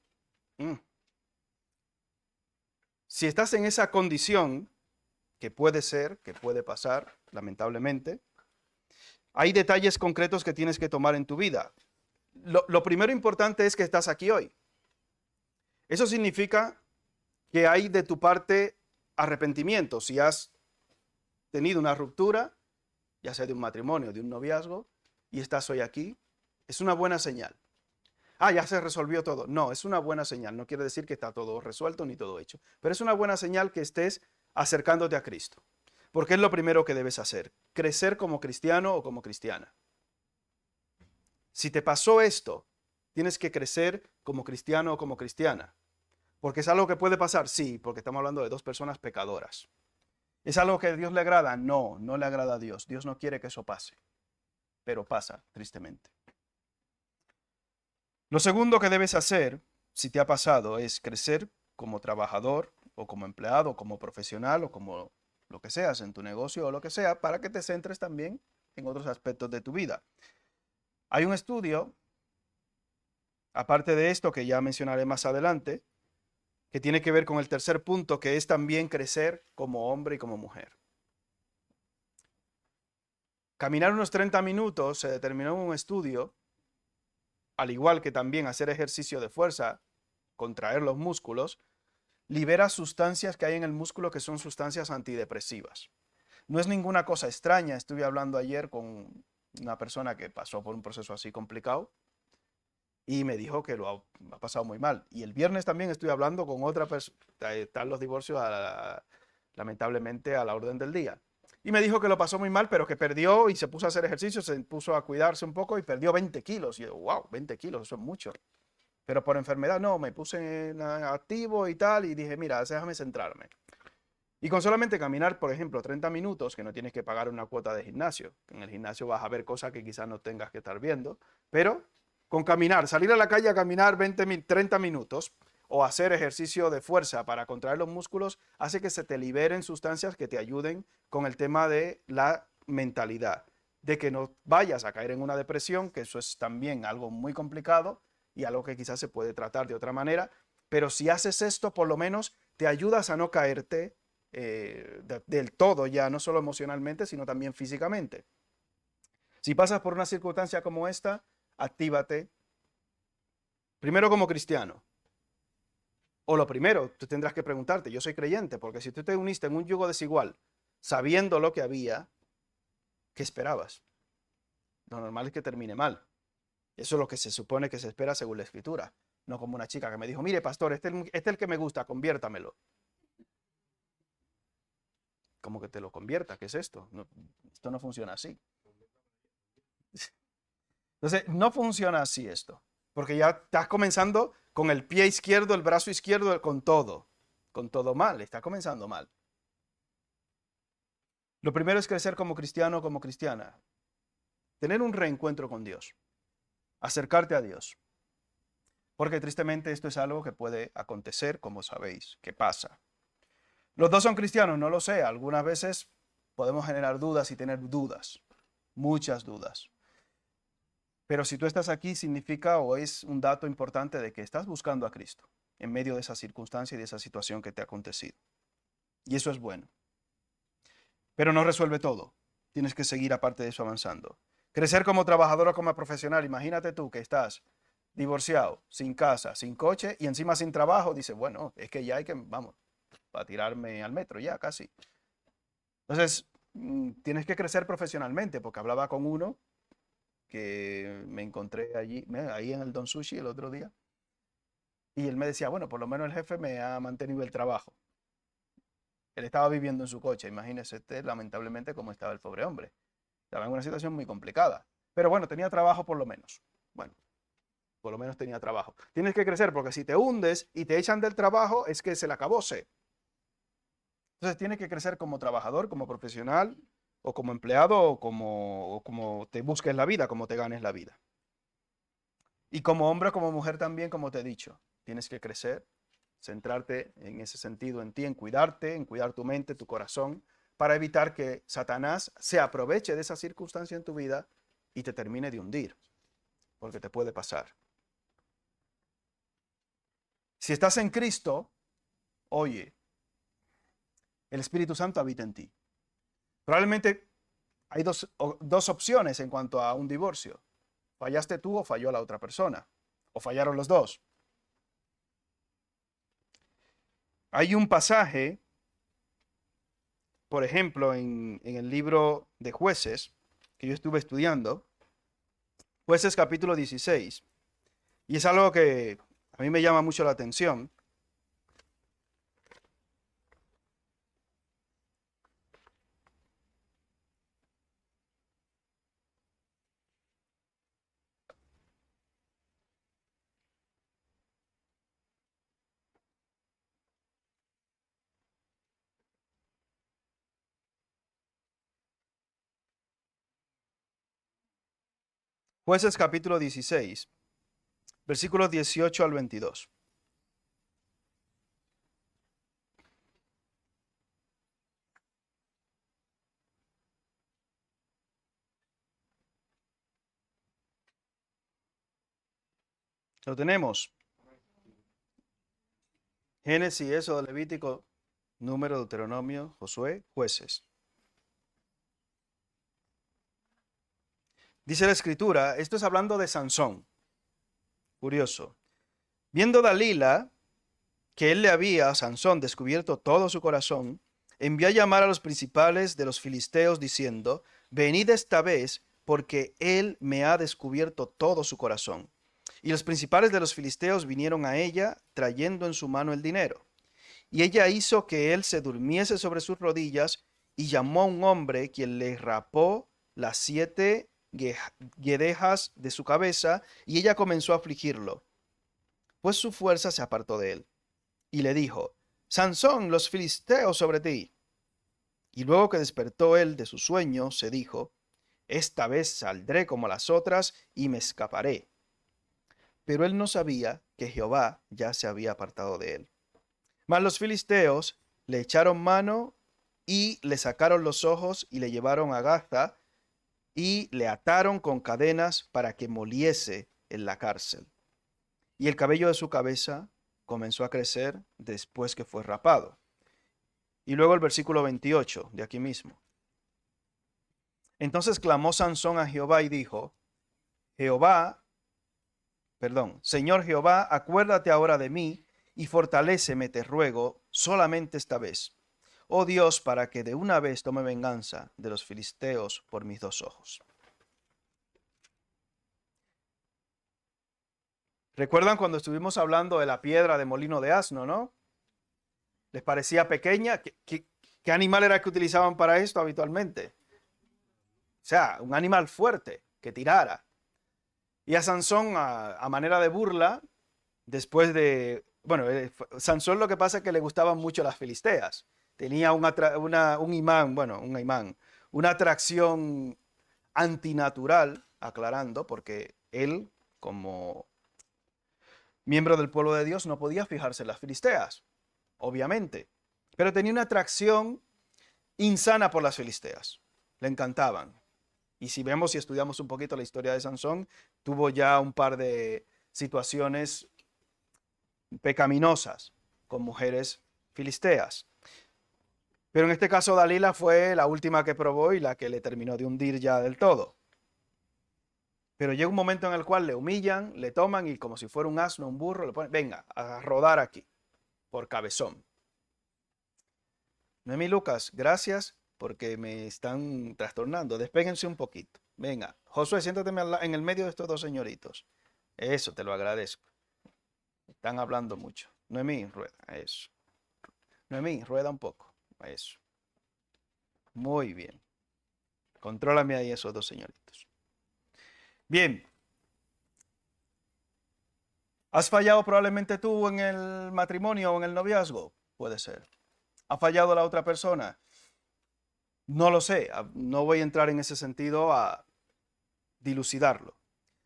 Si estás en esa condición, que puede ser, que puede pasar, lamentablemente, hay detalles concretos que tienes que tomar en tu vida. Lo primero importante es que estás aquí hoy. Eso significa que hay de tu parte arrepentimiento. Si has tenido una ruptura, ya sea de un matrimonio, de un noviazgo, y estás hoy aquí, es una buena señal. Ah, ya se resolvió todo. No, es una buena señal. No quiere decir que está todo resuelto ni todo hecho. Pero es una buena señal que estés acercándote a Cristo. Porque es lo primero que debes hacer. Crecer como cristiano o como cristiana. Si te pasó esto, tienes que crecer como cristiano o como cristiana. ¿Porque es algo que puede pasar? Sí, porque estamos hablando de dos personas pecadoras. ¿Es algo que a Dios le agrada? No, no le agrada a Dios. Dios no quiere que eso pase. Pero pasa, tristemente. Lo segundo que debes hacer, si te ha pasado, es crecer como trabajador o como empleado o como profesional o como lo que seas en tu negocio o lo que sea, para que te centres también en otros aspectos de tu vida. Hay un estudio, aparte de esto que ya mencionaré más adelante, que tiene que ver con el tercer punto, que es también crecer como hombre y como mujer. Caminar unos 30 minutos, se determinó en un estudio, al igual que también hacer ejercicio de fuerza, contraer los músculos, libera sustancias que hay en el músculo que son sustancias antidepresivas. No es ninguna cosa extraña. Estuve hablando ayer con una persona que pasó por un proceso así complicado y me dijo que lo ha pasado muy mal. Y el viernes también estuve hablando con otra persona. Están los divorcios lamentablemente a la orden del día. Y me dijo que lo pasó muy mal, pero que perdió y se puso a hacer ejercicio, se puso a cuidarse un poco y perdió 20 kilos. Y yo, wow, 20 kilos, eso es mucho. Pero por enfermedad no, me puse activo y tal, y dije, mira, déjame centrarme. Y con solamente caminar, por ejemplo, 30 minutos, que no tienes que pagar una cuota de gimnasio. En el gimnasio vas a ver cosas que quizás no tengas que estar viendo, pero con caminar, salir a la calle a caminar 30 minutos o hacer ejercicio de fuerza para contraer los músculos, hace que se te liberen sustancias que te ayuden con el tema de la mentalidad, de que no vayas a caer en una depresión, que eso es también algo muy complicado y algo que quizás se puede tratar de otra manera, pero si haces esto, por lo menos te ayudas a no caerte del todo ya, no solo emocionalmente, sino también físicamente. Si pasas por una circunstancia como esta, actívate. Primero como cristiano. O lo primero, tú tendrás que preguntarte, yo soy creyente, porque si tú te uniste en un yugo desigual, sabiendo lo que había, ¿qué esperabas? Lo normal es que termine mal. Eso es lo que se supone que se espera según la escritura. No como una chica que me dijo, mire, pastor, este es el que me gusta, conviértamelo. ¿Cómo que te lo convierta? ¿Qué es esto? No, esto no funciona así. Entonces, no funciona así esto, porque ya estás comenzando con el pie izquierdo, el brazo izquierdo, con todo mal, está comenzando mal. Lo primero es crecer como cristiano, como cristiana, tener un reencuentro con Dios, acercarte a Dios, porque tristemente esto es algo que puede acontecer, como sabéis, que pasa. Los dos son cristianos, no lo sé, algunas veces podemos generar dudas y tener dudas, muchas dudas. Pero si tú estás aquí, significa o es un dato importante de que estás buscando a Cristo en medio de esa circunstancia y de esa situación que te ha acontecido. Y eso es bueno. Pero no resuelve todo. Tienes que seguir aparte de eso avanzando. Crecer como trabajador o como profesional. Imagínate tú que estás divorciado, sin casa, sin coche y encima sin trabajo. Dices, bueno, es que ya hay que, vamos, para tirarme al metro ya casi. Entonces, tienes que crecer profesionalmente porque hablaba con uno que me encontré allí, ahí en el Don Sushi el otro día. Y él me decía, bueno, por lo menos el jefe me ha mantenido el trabajo. Él estaba viviendo en su coche, imagínese usted, lamentablemente, cómo estaba el pobre hombre. Estaba en una situación muy complicada. Pero bueno, tenía trabajo por lo menos. Bueno, por lo menos tenía trabajo. Tienes que crecer porque si te hundes y te echan del trabajo, es que se le acabó. Entonces tienes que crecer como trabajador, como profesional, o como empleado, o como te busques la vida, como te ganes la vida. Y como hombre o como mujer también, como te he dicho, tienes que crecer, centrarte en ese sentido en ti, en cuidarte, en cuidar tu mente, tu corazón, para evitar que Satanás se aproveche de esa circunstancia en tu vida y te termine de hundir, porque te puede pasar. Si estás en Cristo, oye, el Espíritu Santo habita en ti. Probablemente hay dos opciones en cuanto a un divorcio. Fallaste tú o falló la otra persona, o fallaron los dos. Hay un pasaje por ejemplo, en el libro de Jueces, que yo estuve estudiando, Jueces capítulo 16, y es algo que a mí me llama mucho la atención. Jueces capítulo 16, versículos 18 al 22. Lo tenemos. Génesis, Éxodo, Levítico, Número, Deuteronomio, Josué, Jueces. Dice la escritura, esto es hablando de Sansón. Curioso. Viendo Dalila que él le había, Sansón, descubierto todo su corazón, envió a llamar a los principales de los filisteos diciendo, venid esta vez, porque él me ha descubierto todo su corazón. Y los principales de los filisteos vinieron a ella, trayendo en su mano el dinero. Y ella hizo que él se durmiese sobre sus rodillas y llamó a un hombre quien le rapó las 7 guedejas de su cabeza y ella comenzó a afligirlo, pues su fuerza se apartó de él. Y le dijo, Sansón, los filisteos sobre ti. Y luego que despertó él de su sueño, se dijo, esta vez saldré como las otras y me escaparé. Pero él no sabía que Jehová ya se había apartado de él. Mas los filisteos le echaron mano y le sacaron los ojos y le llevaron a Gaza y le ataron con cadenas para que moliese en la cárcel. Y el cabello de su cabeza comenzó a crecer después que fue rapado. Y luego el versículo 28 de aquí mismo. Entonces clamó Sansón a Jehová y dijo, Señor Jehová, acuérdate ahora de mí y fortaléceme, te ruego, solamente esta vez. Oh Dios, para que de una vez tome venganza de los filisteos por mis 2 ojos. ¿Recuerdan cuando estuvimos hablando de la piedra de molino de asno, no? ¿Les parecía pequeña? ¿Qué animal era que utilizaban para esto habitualmente? O sea, un animal fuerte que tirara. Y a Sansón, a manera de burla, después de, bueno, Sansón lo que pasa es que le gustaban mucho las filisteas. Tenía un imán, bueno, un imán, una atracción antinatural, aclarando, porque él, como miembro del pueblo de Dios, no podía fijarse en las filisteas, obviamente. Pero tenía una atracción insana por las filisteas. Le encantaban. Y si vemos y estudiamos un poquito la historia de Sansón, tuvo ya un par de situaciones pecaminosas con mujeres filisteas. Pero en este caso Dalila fue la última que probó y la que le terminó de hundir ya del todo. Pero llega un momento en el cual le humillan, le toman y como si fuera un asno, un burro, le ponen, venga, a rodar aquí, por cabezón. Noemí Lucas, gracias porque me están trastornando. Despéguense un poquito. Venga, Josué, siéntate en el medio de estos 2 señoritos. Eso, te lo agradezco. Están hablando mucho. Noemí, rueda. Eso. Noemí, rueda un poco. Eso. Muy bien. Contrólame ahí esos 2 señoritos. Bien. ¿Has fallado probablemente tú en el matrimonio o en el noviazgo? Puede ser. ¿Ha fallado la otra persona? No lo sé. No voy a entrar en ese sentido a dilucidarlo.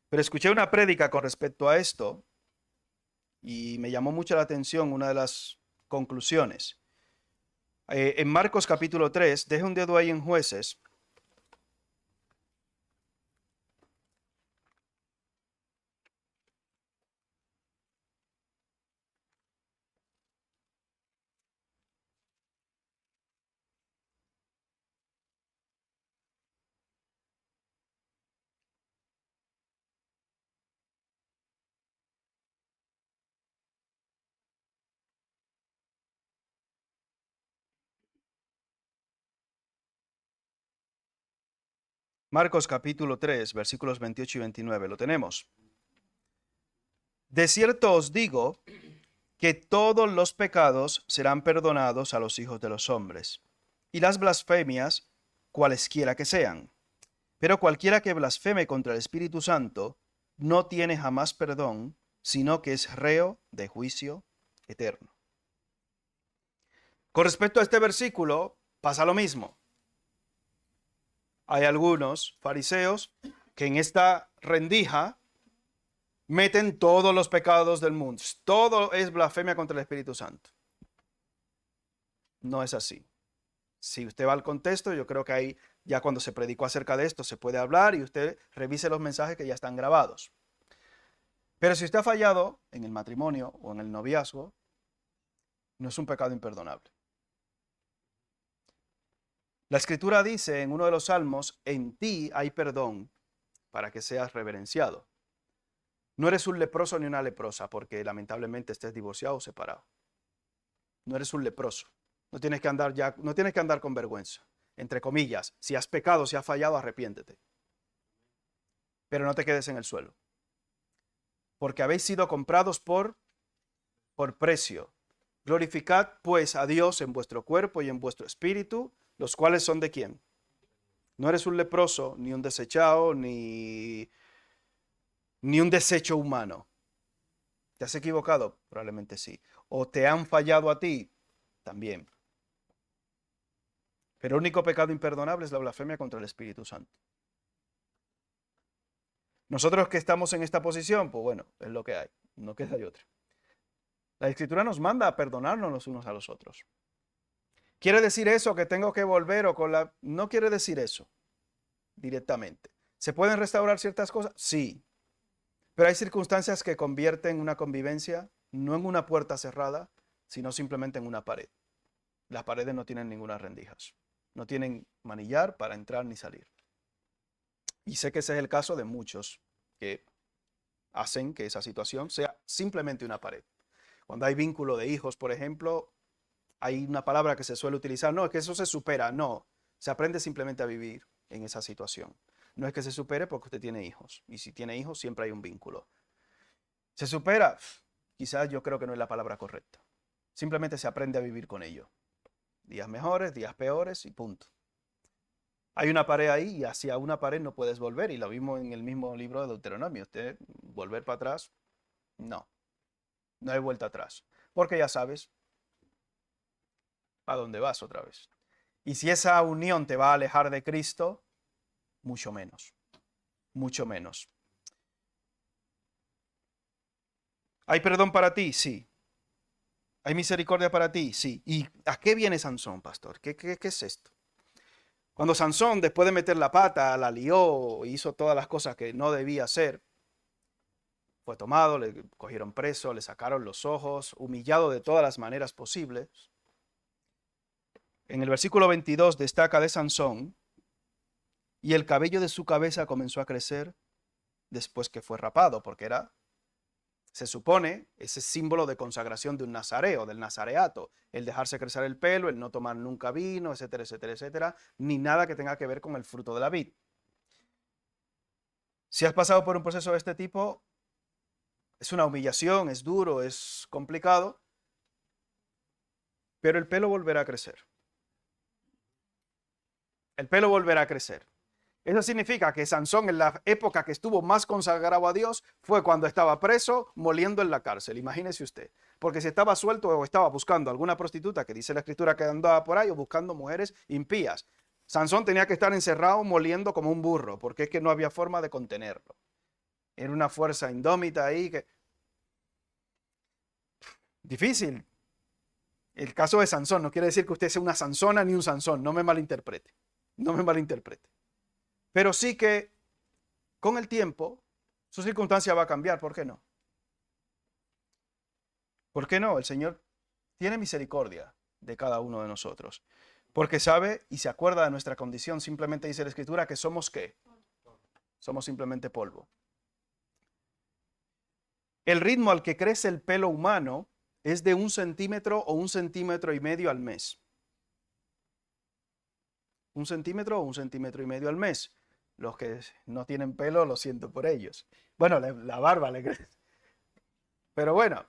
Pero escuché una prédica con respecto a esto y me llamó mucho la atención una de las conclusiones. En Marcos capítulo 3, deje un dedo ahí en Jueces. Marcos capítulo 3, versículos 28 y 29. ¿Lo tenemos? De cierto os digo que todos los pecados serán perdonados a los hijos de los hombres, y las blasfemias, cualesquiera que sean. Pero cualquiera que blasfeme contra el Espíritu Santo no tiene jamás perdón, sino que es reo de juicio eterno. Con respecto a este versículo, pasa lo mismo. Hay algunos fariseos que en esta rendija meten todos los pecados del mundo. Todo es blasfemia contra el Espíritu Santo. No es así. Si usted va al contexto, yo creo que ahí ya cuando se predicó acerca de esto se puede hablar y usted revise los mensajes que ya están grabados. Pero si usted ha fallado en el matrimonio o en el noviazgo, no es un pecado imperdonable. La Escritura dice en uno de los salmos, en ti hay perdón para que seas reverenciado. No eres un leproso ni una leprosa porque lamentablemente estés divorciado o separado. No eres un leproso. No tienes que andar con vergüenza. Entre comillas, si has pecado, si has fallado, arrepiéntete. Pero no te quedes en el suelo. Porque habéis sido comprados por precio. Glorificad pues a Dios en vuestro cuerpo y en vuestro espíritu, los cuales son de quién. No eres un leproso, ni un desechado, ni un desecho humano. ¿Te has equivocado? Probablemente sí. ¿O te han fallado a ti? También. Pero el único pecado imperdonable es la blasfemia contra el Espíritu Santo. Nosotros que estamos en esta posición, pues bueno, es lo que hay. No queda de otra. La Escritura nos manda a perdonarnos los unos a los otros. ¿Quiere decir eso que tengo que volver o con la...? No quiere decir eso directamente. ¿Se pueden restaurar ciertas cosas? Sí. Pero hay circunstancias que convierten una convivencia no en una puerta cerrada, sino simplemente en una pared. Las paredes no tienen ninguna rendijas. No tienen manillar para entrar ni salir. Y sé que ese es el caso de muchos que hacen que esa situación sea simplemente una pared. Cuando hay vínculo de hijos, por ejemplo, hay una palabra que se suele utilizar. No, es que eso se supera. No, se aprende simplemente a vivir en esa situación. No es que se supere porque usted tiene hijos. Y si tiene hijos, siempre hay un vínculo. ¿Se supera? Quizás yo creo que no es la palabra correcta. Simplemente se aprende a vivir con ello. Días mejores, días peores y punto. Hay una pared ahí y hacia una pared no puedes volver. Y lo vimos en el mismo libro de Deuteronomio. Usted volver para atrás, no. No hay vuelta atrás. Porque ya sabes a dónde vas otra vez. Y si esa unión te va a alejar de Cristo, mucho menos. Mucho menos. ¿Hay perdón para ti? Sí. ¿Hay misericordia para ti? Sí. ¿Y a qué viene Sansón, pastor? ¿Qué es esto? Cuando Sansón, después de meter la pata, la lió, hizo todas las cosas que no debía hacer, fue tomado, le cogieron preso, le sacaron los ojos, humillado de todas las maneras posibles. En el versículo 22 destaca de Sansón, y el cabello de su cabeza comenzó a crecer después que fue rapado, porque se supone, ese símbolo de consagración de un nazareo, del nazareato, el dejarse crecer el pelo, el no tomar nunca vino, etcétera, etcétera, etcétera, ni nada que tenga que ver con el fruto de la vid. Si has pasado por un proceso de este tipo, es una humillación, es duro, es complicado, pero el pelo volverá a crecer. El pelo volverá a crecer. Eso significa que Sansón en la época que estuvo más consagrado a Dios fue cuando estaba preso, moliendo en la cárcel. Imagínese usted. Porque si estaba suelto o estaba buscando alguna prostituta, que dice la Escritura que andaba por ahí, o buscando mujeres impías, Sansón tenía que estar encerrado moliendo como un burro, porque es que no había forma de contenerlo. Era una fuerza indómita ahí que... Difícil. El caso de Sansón no quiere decir que usted sea una Sansona ni un Sansón. No me malinterprete. No me malinterprete. Pero sí que con el tiempo su circunstancia va a cambiar. ¿Por qué no? ¿Por qué no? El Señor tiene misericordia de cada uno de nosotros. Porque sabe y se acuerda de nuestra condición. Simplemente dice la Escritura que somos ¿qué? Somos simplemente polvo. El ritmo al que crece el pelo humano es de 1 centímetro o 1,5 centímetros al mes. 1 centímetro o 1,5 centímetros al mes. Los que no tienen pelo, lo siento por ellos. Bueno, la barba le crece. Pero bueno,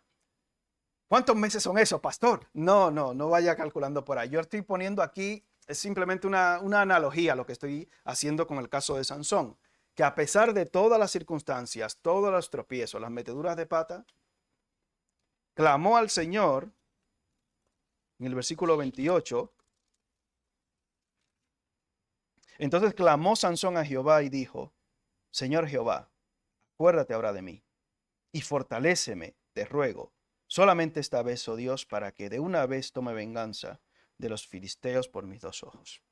¿cuántos meses son esos, pastor? No vaya calculando por ahí. Yo estoy poniendo aquí, es simplemente una analogía lo que estoy haciendo con el caso de Sansón, que a pesar de todas las circunstancias, todos los tropiezos, las meteduras de pata, clamó al Señor en el versículo 28. Entonces clamó Sansón a Jehová y dijo, Señor Jehová, acuérdate ahora de mí y fortaléceme, te ruego, solamente esta vez, oh Dios, para que de una vez tome venganza de los filisteos por mis dos ojos.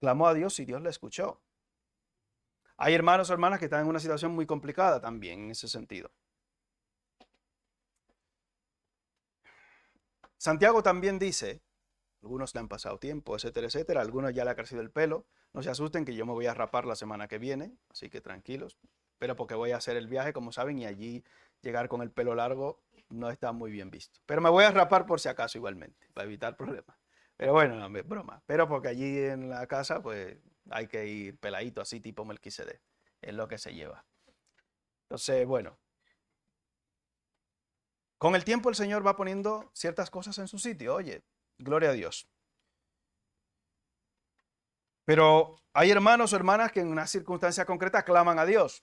Clamó a Dios y Dios le escuchó. Hay hermanos o hermanas que están en una situación muy complicada también en ese sentido. Santiago también dice, algunos le han pasado tiempo, etcétera, etcétera, algunos ya le ha crecido el pelo, no se asusten que yo me voy a rapar la semana que viene, así que tranquilos, pero porque voy a hacer el viaje, como saben, y allí llegar con el pelo largo no está muy bien visto. Pero me voy a rapar por si acaso igualmente, para evitar problemas. Pero bueno, no, es broma. Pero porque allí en la casa, pues hay que ir peladito así, tipo Melquisedec, es lo que se lleva. Entonces, bueno, con el tiempo el Señor va poniendo ciertas cosas en su sitio. Oye, gloria a Dios. Pero hay hermanos o hermanas que en una circunstancia concreta claman a Dios.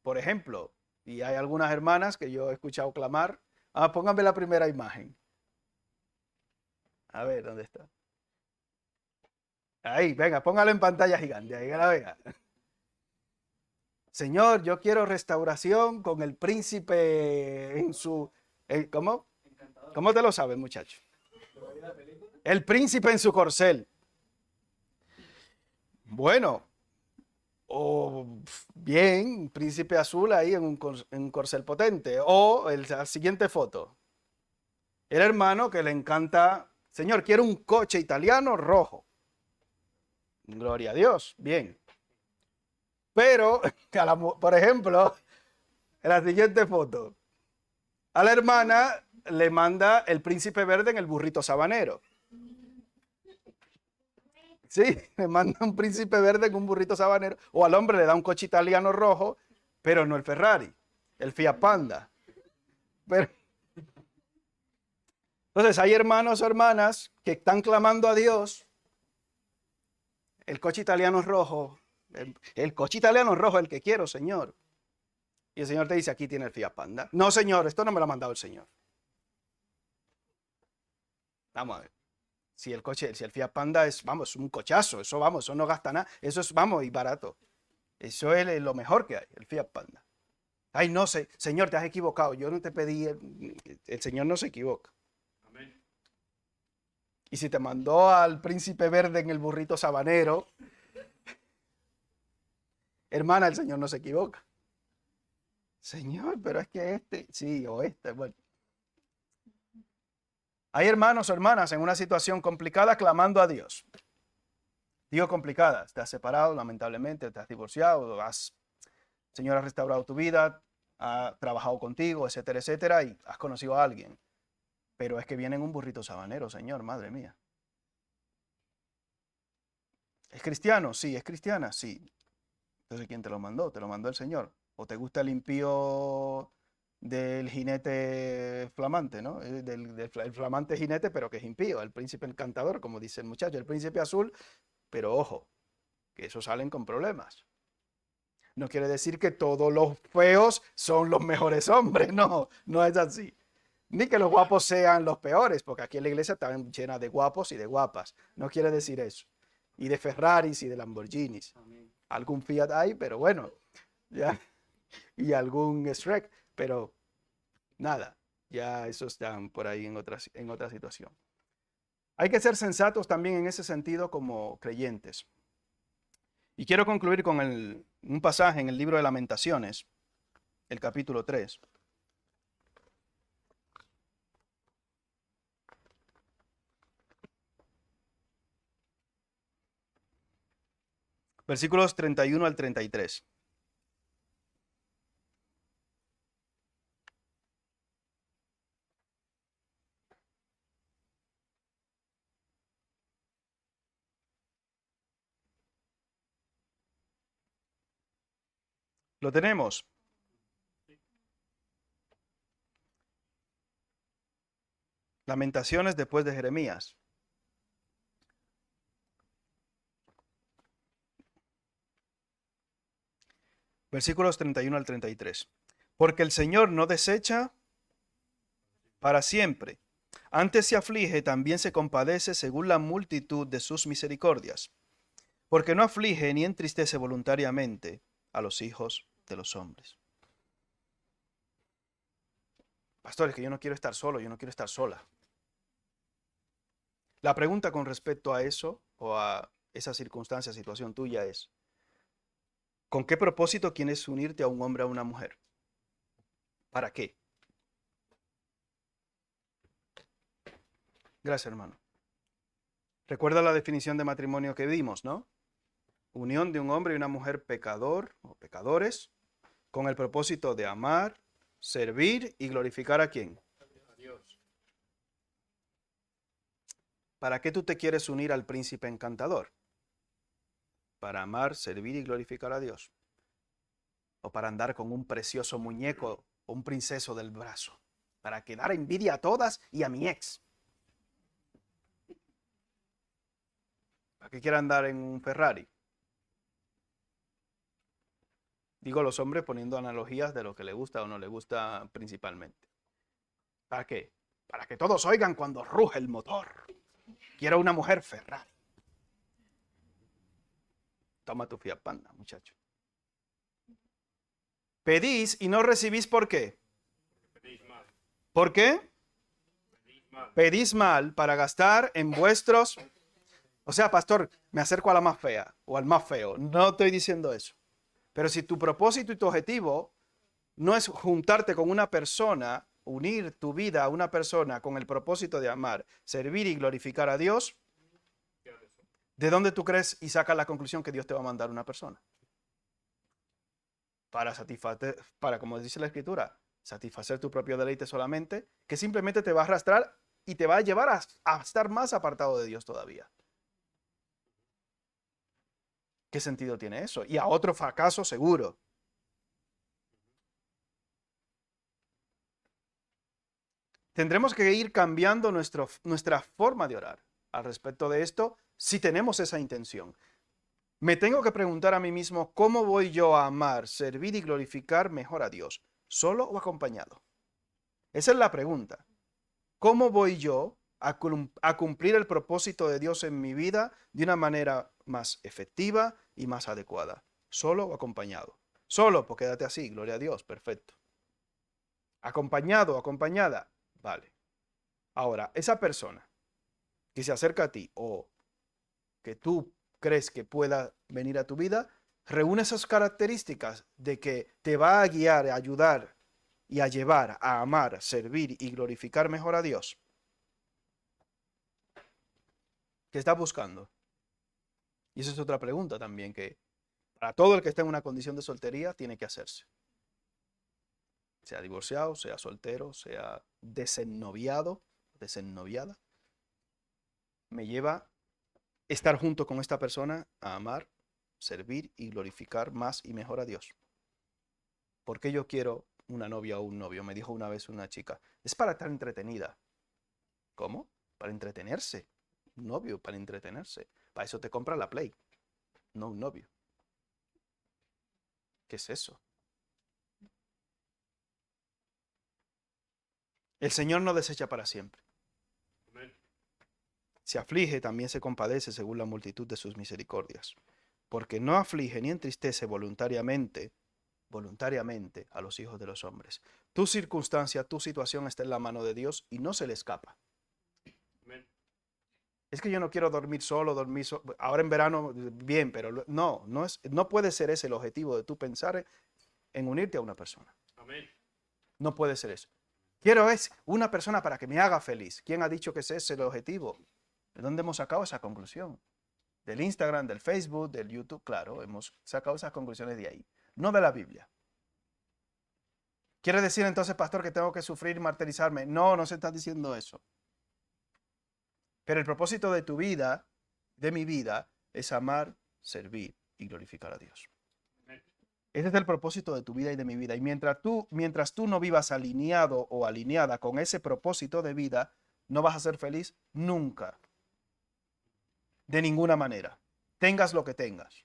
Por ejemplo, y hay algunas hermanas que yo he escuchado clamar. Pónganme la primera imagen. A ver, ¿dónde está? Ahí, venga, póngalo en pantalla gigante, ahí que la vea. Señor, yo quiero restauración con el príncipe en su... ¿Cómo? ¿Cómo te lo sabes, muchacho? El príncipe en su corcel. Bueno, o bien, príncipe azul ahí en un corcel potente. O la siguiente foto. El hermano que le encanta, Señor, quiero un coche italiano rojo. Gloria a Dios, bien. Pero, por ejemplo, en la siguiente foto, a la hermana le manda el príncipe verde en el burrito sabanero. Sí, le manda un príncipe verde en un burrito sabanero. O al hombre le da un coche italiano rojo, pero no el Ferrari, el Fiat Panda. Pero, entonces hay hermanos o hermanas que están clamando a Dios. El coche italiano rojo, el coche italiano rojo, el que quiero, Señor. Y el Señor te dice, aquí tiene el Fiat Panda. No, Señor, esto no me lo ha mandado el Señor. Vamos a ver. Si el coche, si el Fiat Panda es, vamos, un cochazo, eso vamos, eso no gasta nada, eso es, vamos, y barato. Eso es lo mejor que hay, el Fiat Panda. Ay, no sé, Señor, te has equivocado. Yo no te pedí, el Señor no se equivoca. Amén. Y si te mandó al príncipe verde en el burrito sabanero, hermana, el Señor no se equivoca. Señor, pero es que sí, o bueno. Hay hermanos o hermanas en una situación complicada clamando a Dios. Digo complicada, estás separado, lamentablemente, estás divorciado, Señor ha restaurado tu vida, ha trabajado contigo, etcétera, etcétera, y has conocido a alguien. Pero es que viene en un burrito sabanero, Señor, madre mía. ¿Es cristiano? Sí. ¿Es cristiana? Sí. Entonces, ¿quién te lo mandó? Te lo mandó el Señor. ¿O te gusta el impío del jinete flamante, ¿no? El flamante jinete, pero que es impío, el príncipe encantador, como dice el muchacho, el príncipe azul, pero ojo, que esos salen con problemas. No quiere decir que todos los feos son los mejores hombres, no es así. Ni que los guapos sean los peores, porque aquí en la iglesia está llena de guapos y de guapas. No quiere decir eso. Y de Ferraris y de Lamborghinis. Amén. Algún Fiat hay, pero bueno, ya. Y algún Shrek, pero nada, ya esos están por ahí en otra situación. Hay que ser sensatos también en ese sentido como creyentes. Y quiero concluir con un pasaje en el libro de Lamentaciones, el capítulo 3. Versículos 31 al 33. ¿Lo tenemos? Lamentaciones después de Jeremías. Versículos 31 al 33. Porque el Señor no desecha para siempre. Antes se aflige, también se compadece según la multitud de sus misericordias. Porque no aflige ni entristece voluntariamente a los hijos de los hombres. Pastor, es que yo no quiero estar solo, yo no quiero estar sola. La pregunta con respecto a eso o a esa circunstancia, situación tuya es, ¿con qué propósito quieres unirte a un hombre o a una mujer? ¿Para qué? Gracias, hermano. Recuerda la definición de matrimonio que vimos, ¿no? Unión de un hombre y una mujer pecador o pecadores con el propósito de amar, servir y glorificar a quién. A Dios. ¿Para qué tú te quieres unir al príncipe encantador? ¿Para amar, servir y glorificar a Dios? ¿O para andar con un precioso muñeco o un princeso del brazo? Para que dar envidia a todas y a mi ex. ¿Para qué quiere andar en un Ferrari? Digo los hombres poniendo analogías de lo que le gusta o no le gusta principalmente. ¿Para qué? Para que todos oigan cuando ruge el motor. Quiero una mujer Ferrari. Toma tu Fiat Panda, muchacho. Pedís y no recibís, ¿por qué? Pedís mal. ¿Por qué? Pedís mal. Pedís mal para gastar en vuestros... O sea, pastor, me acerco a la más fea o al más feo. No estoy diciendo eso. Pero si tu propósito y tu objetivo no es juntarte con una persona, unir tu vida a una persona con el propósito de amar, servir y glorificar a Dios, ¿de dónde tú crees y sacas la conclusión que Dios te va a mandar una persona? Para satisfacer, para, como dice la Escritura, satisfacer tu propio deleite solamente, que simplemente te va a arrastrar y te va a llevar a estar más apartado de Dios todavía. ¿Qué sentido tiene eso? Y a otro fracaso seguro. Tendremos que ir cambiando nuestra forma de orar al respecto de esto si tenemos esa intención. Me tengo que preguntar a mí mismo, ¿cómo voy yo a amar, servir y glorificar mejor a Dios? ¿Solo o acompañado? Esa es la pregunta. ¿Cómo voy yo a cumplir el propósito de Dios en mi vida de una manera más efectiva y más adecuada? ¿Solo o acompañado? Solo, pues quédate así, gloria a Dios, perfecto. Acompañado o acompañada, vale. Ahora, esa persona que se acerca a ti o que tú crees que pueda venir a tu vida, reúne esas características de que te va a guiar, a ayudar y a llevar a amar, servir y glorificar mejor a Dios. ¿Qué estás buscando? Y esa es otra pregunta también que para todo el que está en una condición de soltería tiene que hacerse. Sea divorciado, sea soltero, sea desennoviado, desennoviada. Me lleva estar junto con esta persona a amar, servir y glorificar más y mejor a Dios. ¿Por qué yo quiero una novia o un novio? Me dijo una vez una chica. Es para estar entretenida. ¿Cómo? Para entretenerse. Un novio para entretenerse. Para eso te compras la Play, no un novio. ¿Qué es eso? El Señor no desecha para siempre. Amén. Se aflige, también se compadece según la multitud de sus misericordias. Porque no aflige ni entristece voluntariamente a los hijos de los hombres. Tu circunstancia, tu situación está en la mano de Dios y no se le escapa. Amén. Es que yo no quiero dormir solo, ahora en verano, bien, pero no puede ser ese el objetivo de tu pensar en unirte a una persona. Amén. No puede ser eso. Quiero es una persona para que me haga feliz. ¿Quién ha dicho que ese es el objetivo? ¿De dónde hemos sacado esa conclusión? Del Instagram, del Facebook, del YouTube, claro, hemos sacado esas conclusiones de ahí, no de la Biblia. ¿Quiere decir entonces, pastor, que tengo que sufrir y martirizarme? No, no se está diciendo eso. Pero el propósito de tu vida, de mi vida, es amar, servir y glorificar a Dios. Amén. Ese es el propósito de tu vida y de mi vida. Y mientras tú no vivas alineado o alineada con ese propósito de vida, no vas a ser feliz nunca. De ninguna manera. Tengas lo que tengas.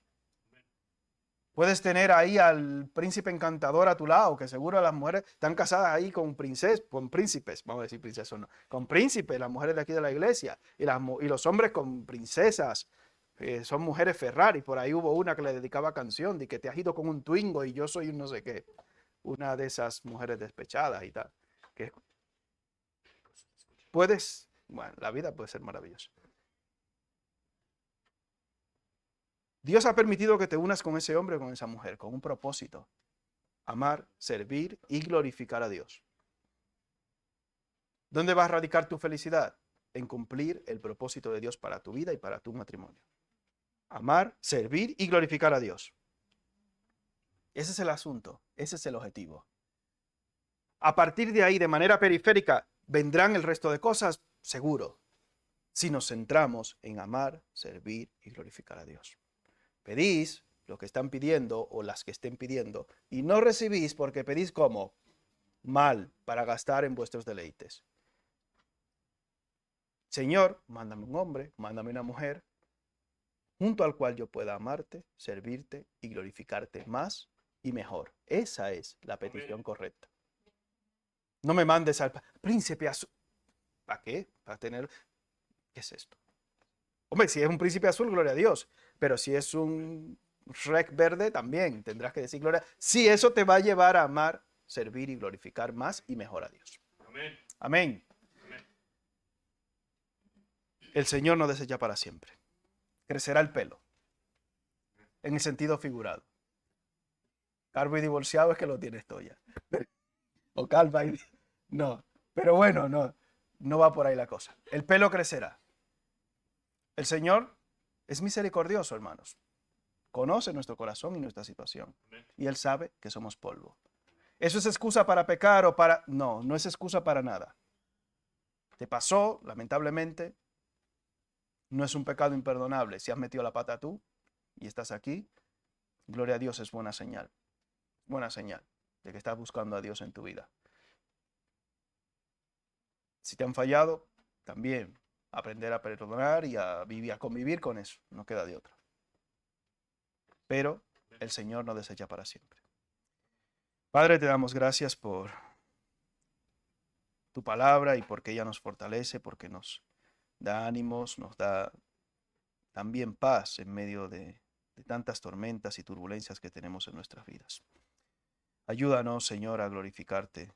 Puedes tener ahí al príncipe encantador a tu lado, que seguro las mujeres están casadas ahí con príncipes, vamos a decir princesas, no, con príncipes, las mujeres de aquí de la iglesia, y los hombres con princesas, son mujeres Ferrari. Por ahí hubo una que le dedicaba canción de que te has ido con un Twingo y yo soy un no sé qué, una de esas mujeres despechadas y tal. Que bueno, la vida puede ser maravillosa. Dios ha permitido que te unas con ese hombre o con esa mujer, con un propósito: amar, servir y glorificar a Dios. ¿Dónde va a radicar tu felicidad? En cumplir el propósito de Dios para tu vida y para tu matrimonio. Amar, servir y glorificar a Dios. Ese es el asunto, ese es el objetivo. A partir de ahí, de manera periférica, vendrán el resto de cosas, seguro, si nos centramos en amar, servir y glorificar a Dios. Pedís lo que están pidiendo o las que estén pidiendo y no recibís porque pedís como mal para gastar en vuestros deleites. Señor, mándame un hombre, mándame una mujer, junto al cual yo pueda amarte, servirte y glorificarte más y mejor. Esa es la petición correcta. No me mandes al príncipe azul. ¿Para qué? Para tener... ¿Qué es esto? Hombre, si es un príncipe azul, gloria a Dios. Pero si es un Shrek verde, también tendrás que decir gloria. Sí, eso te va a llevar a amar, servir y glorificar más y mejor a Dios. Amén. Amén. El Señor no desecha para siempre. Crecerá el pelo, en el sentido figurado. Calvo y divorciado es que lo tienes todo ya. O calva y... No, pero bueno, no va por ahí la cosa. El pelo crecerá. El Señor es misericordioso, hermanos. Conoce nuestro corazón y nuestra situación. Y Él sabe que somos polvo. ¿Eso es excusa para pecar o para...? No, no es excusa para nada. Te pasó, lamentablemente. No es un pecado imperdonable. Si has metido la pata tú y estás aquí, gloria a Dios, es buena señal. Buena señal de que estás buscando a Dios en tu vida. Si te han fallado, también aprender a perdonar y a vivir, a convivir con eso. No queda de otra. Pero el Señor no desecha para siempre. Padre, te damos gracias por tu palabra y porque ella nos fortalece, porque nos da ánimos, nos da también paz en medio de tantas tormentas y turbulencias que tenemos en nuestras vidas. Ayúdanos, Señor, a glorificarte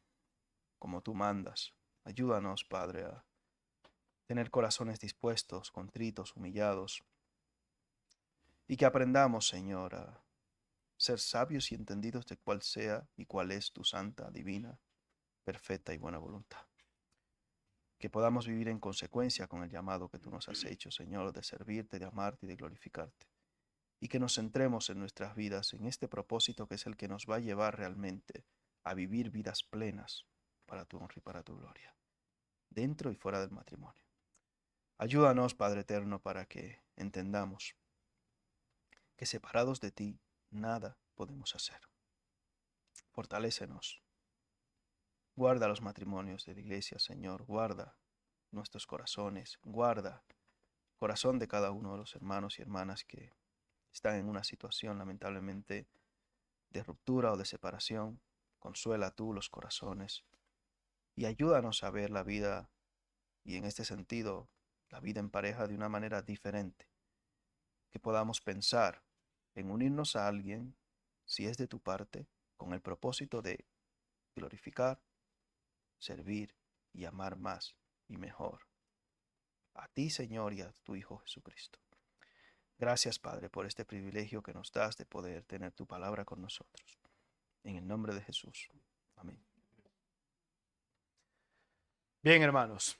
como tú mandas. Ayúdanos, Padre, a tener corazones dispuestos, contritos, humillados, y que aprendamos, Señor, a ser sabios y entendidos de cuál sea y cuál es tu santa, divina, perfecta y buena voluntad. Que podamos vivir en consecuencia con el llamado que tú nos has hecho, Señor, de servirte, de amarte y de glorificarte. Y que nos centremos en nuestras vidas, en este propósito que es el que nos va a llevar realmente a vivir vidas plenas para tu honra y para tu gloria, dentro y fuera del matrimonio. Ayúdanos, Padre eterno, para que entendamos que separados de ti, nada podemos hacer. Fortalécenos. Guarda los matrimonios de la iglesia, Señor. Guarda nuestros corazones. Guarda el corazón de cada uno de los hermanos y hermanas que están en una situación lamentablemente de ruptura o de separación. Consuela tú los corazones y ayúdanos a ver la vida y en este sentido la vida en pareja de una manera diferente. Que podamos pensar en unirnos a alguien, si es de tu parte, con el propósito de glorificar, servir y amar más y mejor a ti, Señor, y a tu Hijo Jesucristo. Gracias, Padre, por este privilegio que nos das de poder tener tu palabra con nosotros. En el nombre de Jesús. Amén. Bien, hermanos.